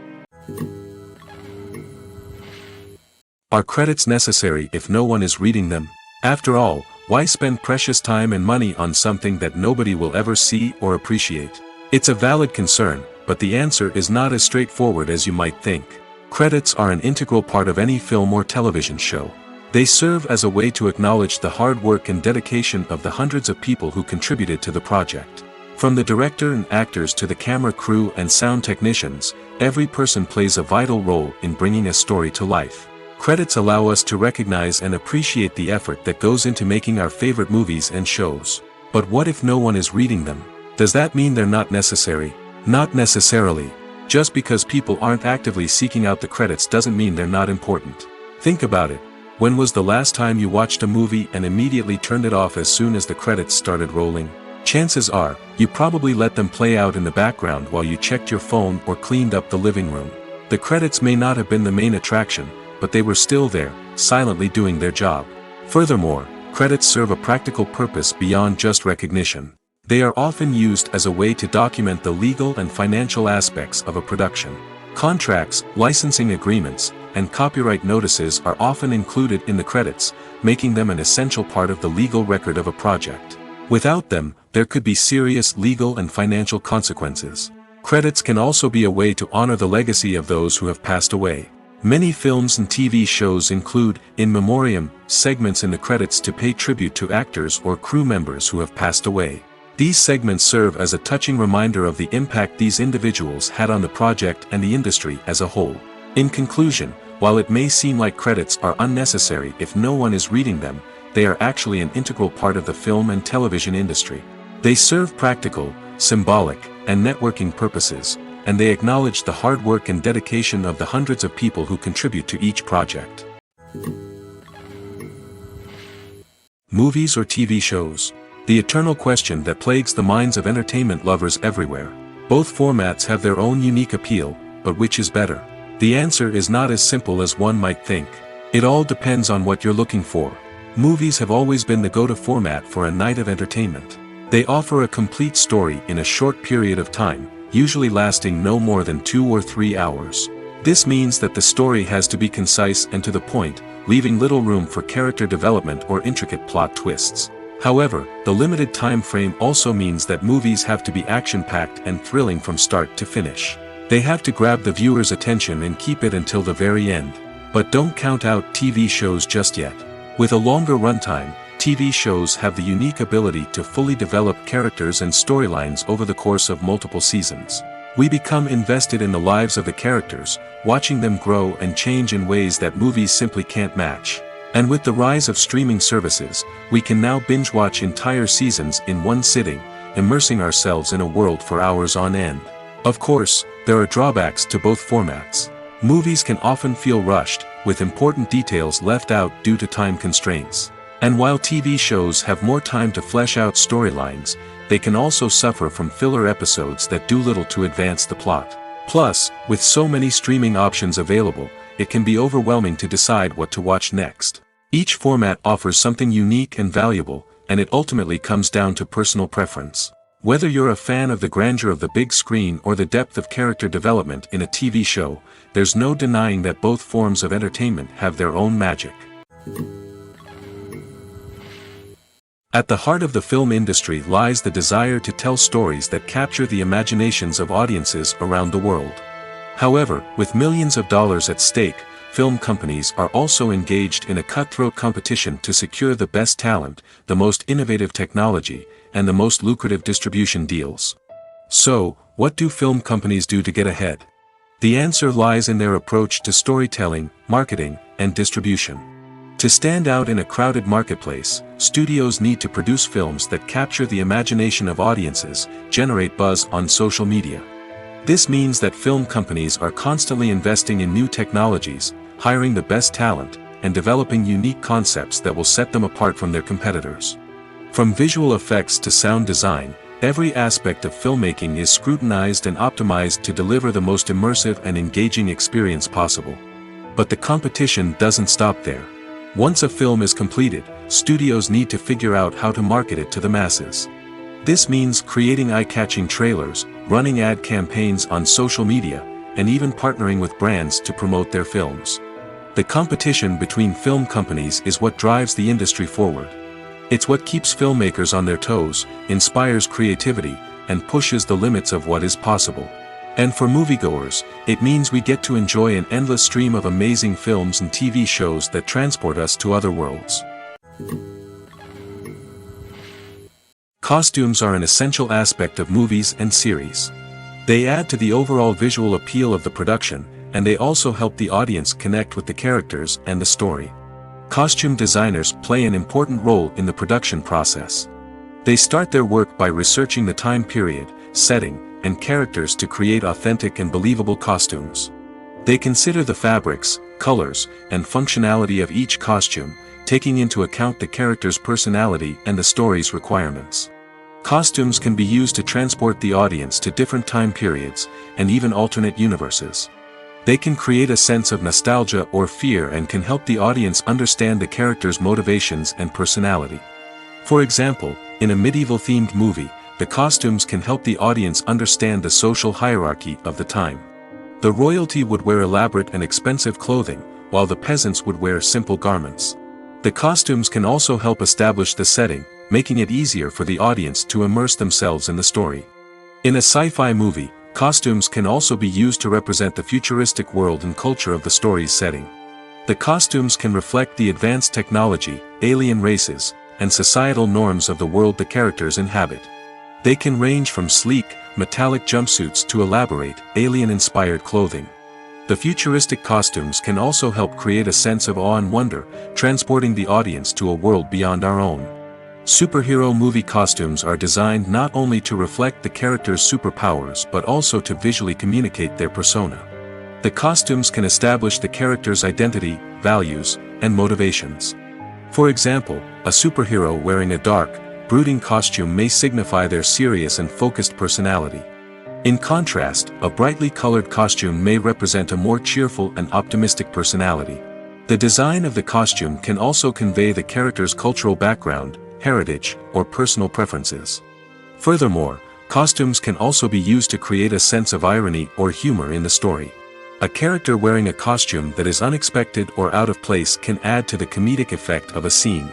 Are credits necessary if no one is reading them? After all, why spend precious time and money on something that nobody will ever see or appreciate? It's a valid concern, but the answer is not as straightforward as you might think. Credits are an integral part of any film or television show. They serve as a way to acknowledge the hard work and dedication of the hundreds of people who contributed to the project. From the director and actors to the camera crew and sound technicians, every person plays a vital role in bringing a story to life. Credits allow us to recognize and appreciate the effort that goes into making our favorite movies and shows. But what if no one is reading them? Does that mean they're not necessary? Not necessarily. Just because people aren't actively seeking out the credits doesn't mean they're not important. Think about it. When was the last time you watched a movie and immediately turned it off as soon as the credits started rolling? Chances are, you probably let them play out in the background while you checked your phone or cleaned up the living room. The credits may not have been the main attraction, but they were still there, silently doing their job. Furthermore, credits serve a practical purpose beyond just recognition. They are often used as a way to document the legal and financial aspects of a production. Contracts, licensing agreements, and copyright notices are often included in the credits, making them an essential part of the legal record of a project. Without them, there could be serious legal and financial consequences. Credits can also be a way to honor the legacy of those who have passed away. Many films and TV shows include, in memoriam, segments in the credits to pay tribute to actors or crew members who have passed away. These segments serve as a touching reminder of the impact these individuals had on the project and the industry as a whole. In conclusion, while it may seem like credits are unnecessary if no one is reading them, they are actually an integral part of the film and television industry. They serve practical, symbolic, and networking purposes, and they acknowledge the hard work and dedication of the hundreds of people who contribute to each project. Movies or TV shows? The eternal question that plagues the minds of entertainment lovers everywhere. Both formats have their own unique appeal, but which is better? The answer is not as simple as one might think. It all depends on what you're looking for. Movies have always been the go-to format for a night of entertainment. They offer a complete story in a short period of time, usually lasting no more than 2 or 3 hours. This means that the story has to be concise and to the point, leaving little room for character development or intricate plot twists. However, the limited time frame also means that movies have to be action-packed and thrilling from start to finish. They have to grab the viewer's attention and keep it until the very end. But don't count out TV shows just yet. With a longer runtime, TV shows have the unique ability to fully develop characters and storylines over the course of multiple seasons. We become invested in the lives of the characters, watching them grow and change in ways that movies simply can't match. And with the rise of streaming services, we can now binge-watch entire seasons in one sitting, immersing ourselves in a world for hours on end. Of course, there are drawbacks to both formats. Movies can often feel rushed, with important details left out due to time constraints. And while TV shows have more time to flesh out storylines, they can also suffer from filler episodes that do little to advance the plot. Plus, with so many streaming options available, it can be overwhelming to decide what to watch next. Each format offers something unique and valuable, and it ultimately comes down to personal preference. Whether you're a fan of the grandeur of the big screen or the depth of character development in a TV show, there's no denying that both forms of entertainment have their own magic. At the heart of the film industry lies the desire to tell stories that capture the imaginations of audiences around the world. However, with millions of dollars at stake, film companies are also engaged in a cutthroat competition to secure the best talent, the most innovative technology, and the most lucrative distribution deals. So, what do film companies do to get ahead? The answer lies in their approach to storytelling, marketing, and distribution. To stand out in a crowded marketplace, studios need to produce films that capture the imagination of audiences, generate buzz on social media. This means that film companies are constantly investing in new technologies, hiring the best talent, and developing unique concepts that will set them apart from their competitors. From visual effects to sound design, every aspect of filmmaking is scrutinized and optimized to deliver the most immersive and engaging experience possible. But the competition doesn't stop there. Once a film is completed, studios need to figure out how to market it to the masses. This means creating eye-catching trailers, running ad campaigns on social media, and even partnering with brands to promote their films. The competition between film companies is what drives the industry forward. It's what keeps filmmakers on their toes, inspires creativity, and pushes the limits of what is possible. And for moviegoers, it means we get to enjoy an endless stream of amazing films and TV shows that transport us to other worlds. Costumes are an essential aspect of movies and series. They add to the overall visual appeal of the production, and they also help the audience connect with the characters and the story. Costume designers play an important role in the production process. They start their work by researching the time period, setting, and characters to create authentic and believable costumes. They consider the fabrics, colors, and functionality of each costume, taking into account the character's personality and the story's requirements. Costumes can be used to transport the audience to different time periods, and even alternate universes. They can create a sense of nostalgia or fear and can help the audience understand the character's motivations and personality. For example, in a medieval-themed movie, the costumes can help the audience understand the social hierarchy of the time. The royalty would wear elaborate and expensive clothing, while the peasants would wear simple garments. The costumes can also help establish the setting, making it easier for the audience to immerse themselves in the story. In a sci-fi movie, costumes can also be used to represent the futuristic world and culture of the story's setting. The costumes can reflect the advanced technology, alien races, and societal norms of the world the characters inhabit. They can range from sleek, metallic jumpsuits to elaborate, alien-inspired clothing. The futuristic costumes can also help create a sense of awe and wonder, transporting the audience to a world beyond our own. Superhero movie costumes are designed not only to reflect the character's superpowers but also to visually communicate their persona. The costumes can establish the character's identity, values, and motivations. For example, a superhero wearing a dark, brooding costume may signify their serious and focused personality. In contrast, a brightly colored costume may represent a more cheerful and optimistic personality. The design of the costume can also convey the character's cultural background, heritage, or personal preferences. Furthermore, costumes can also be used to create a sense of irony or humor in the story. A character wearing a costume that is unexpected or out of place can add to the comedic effect of a scene.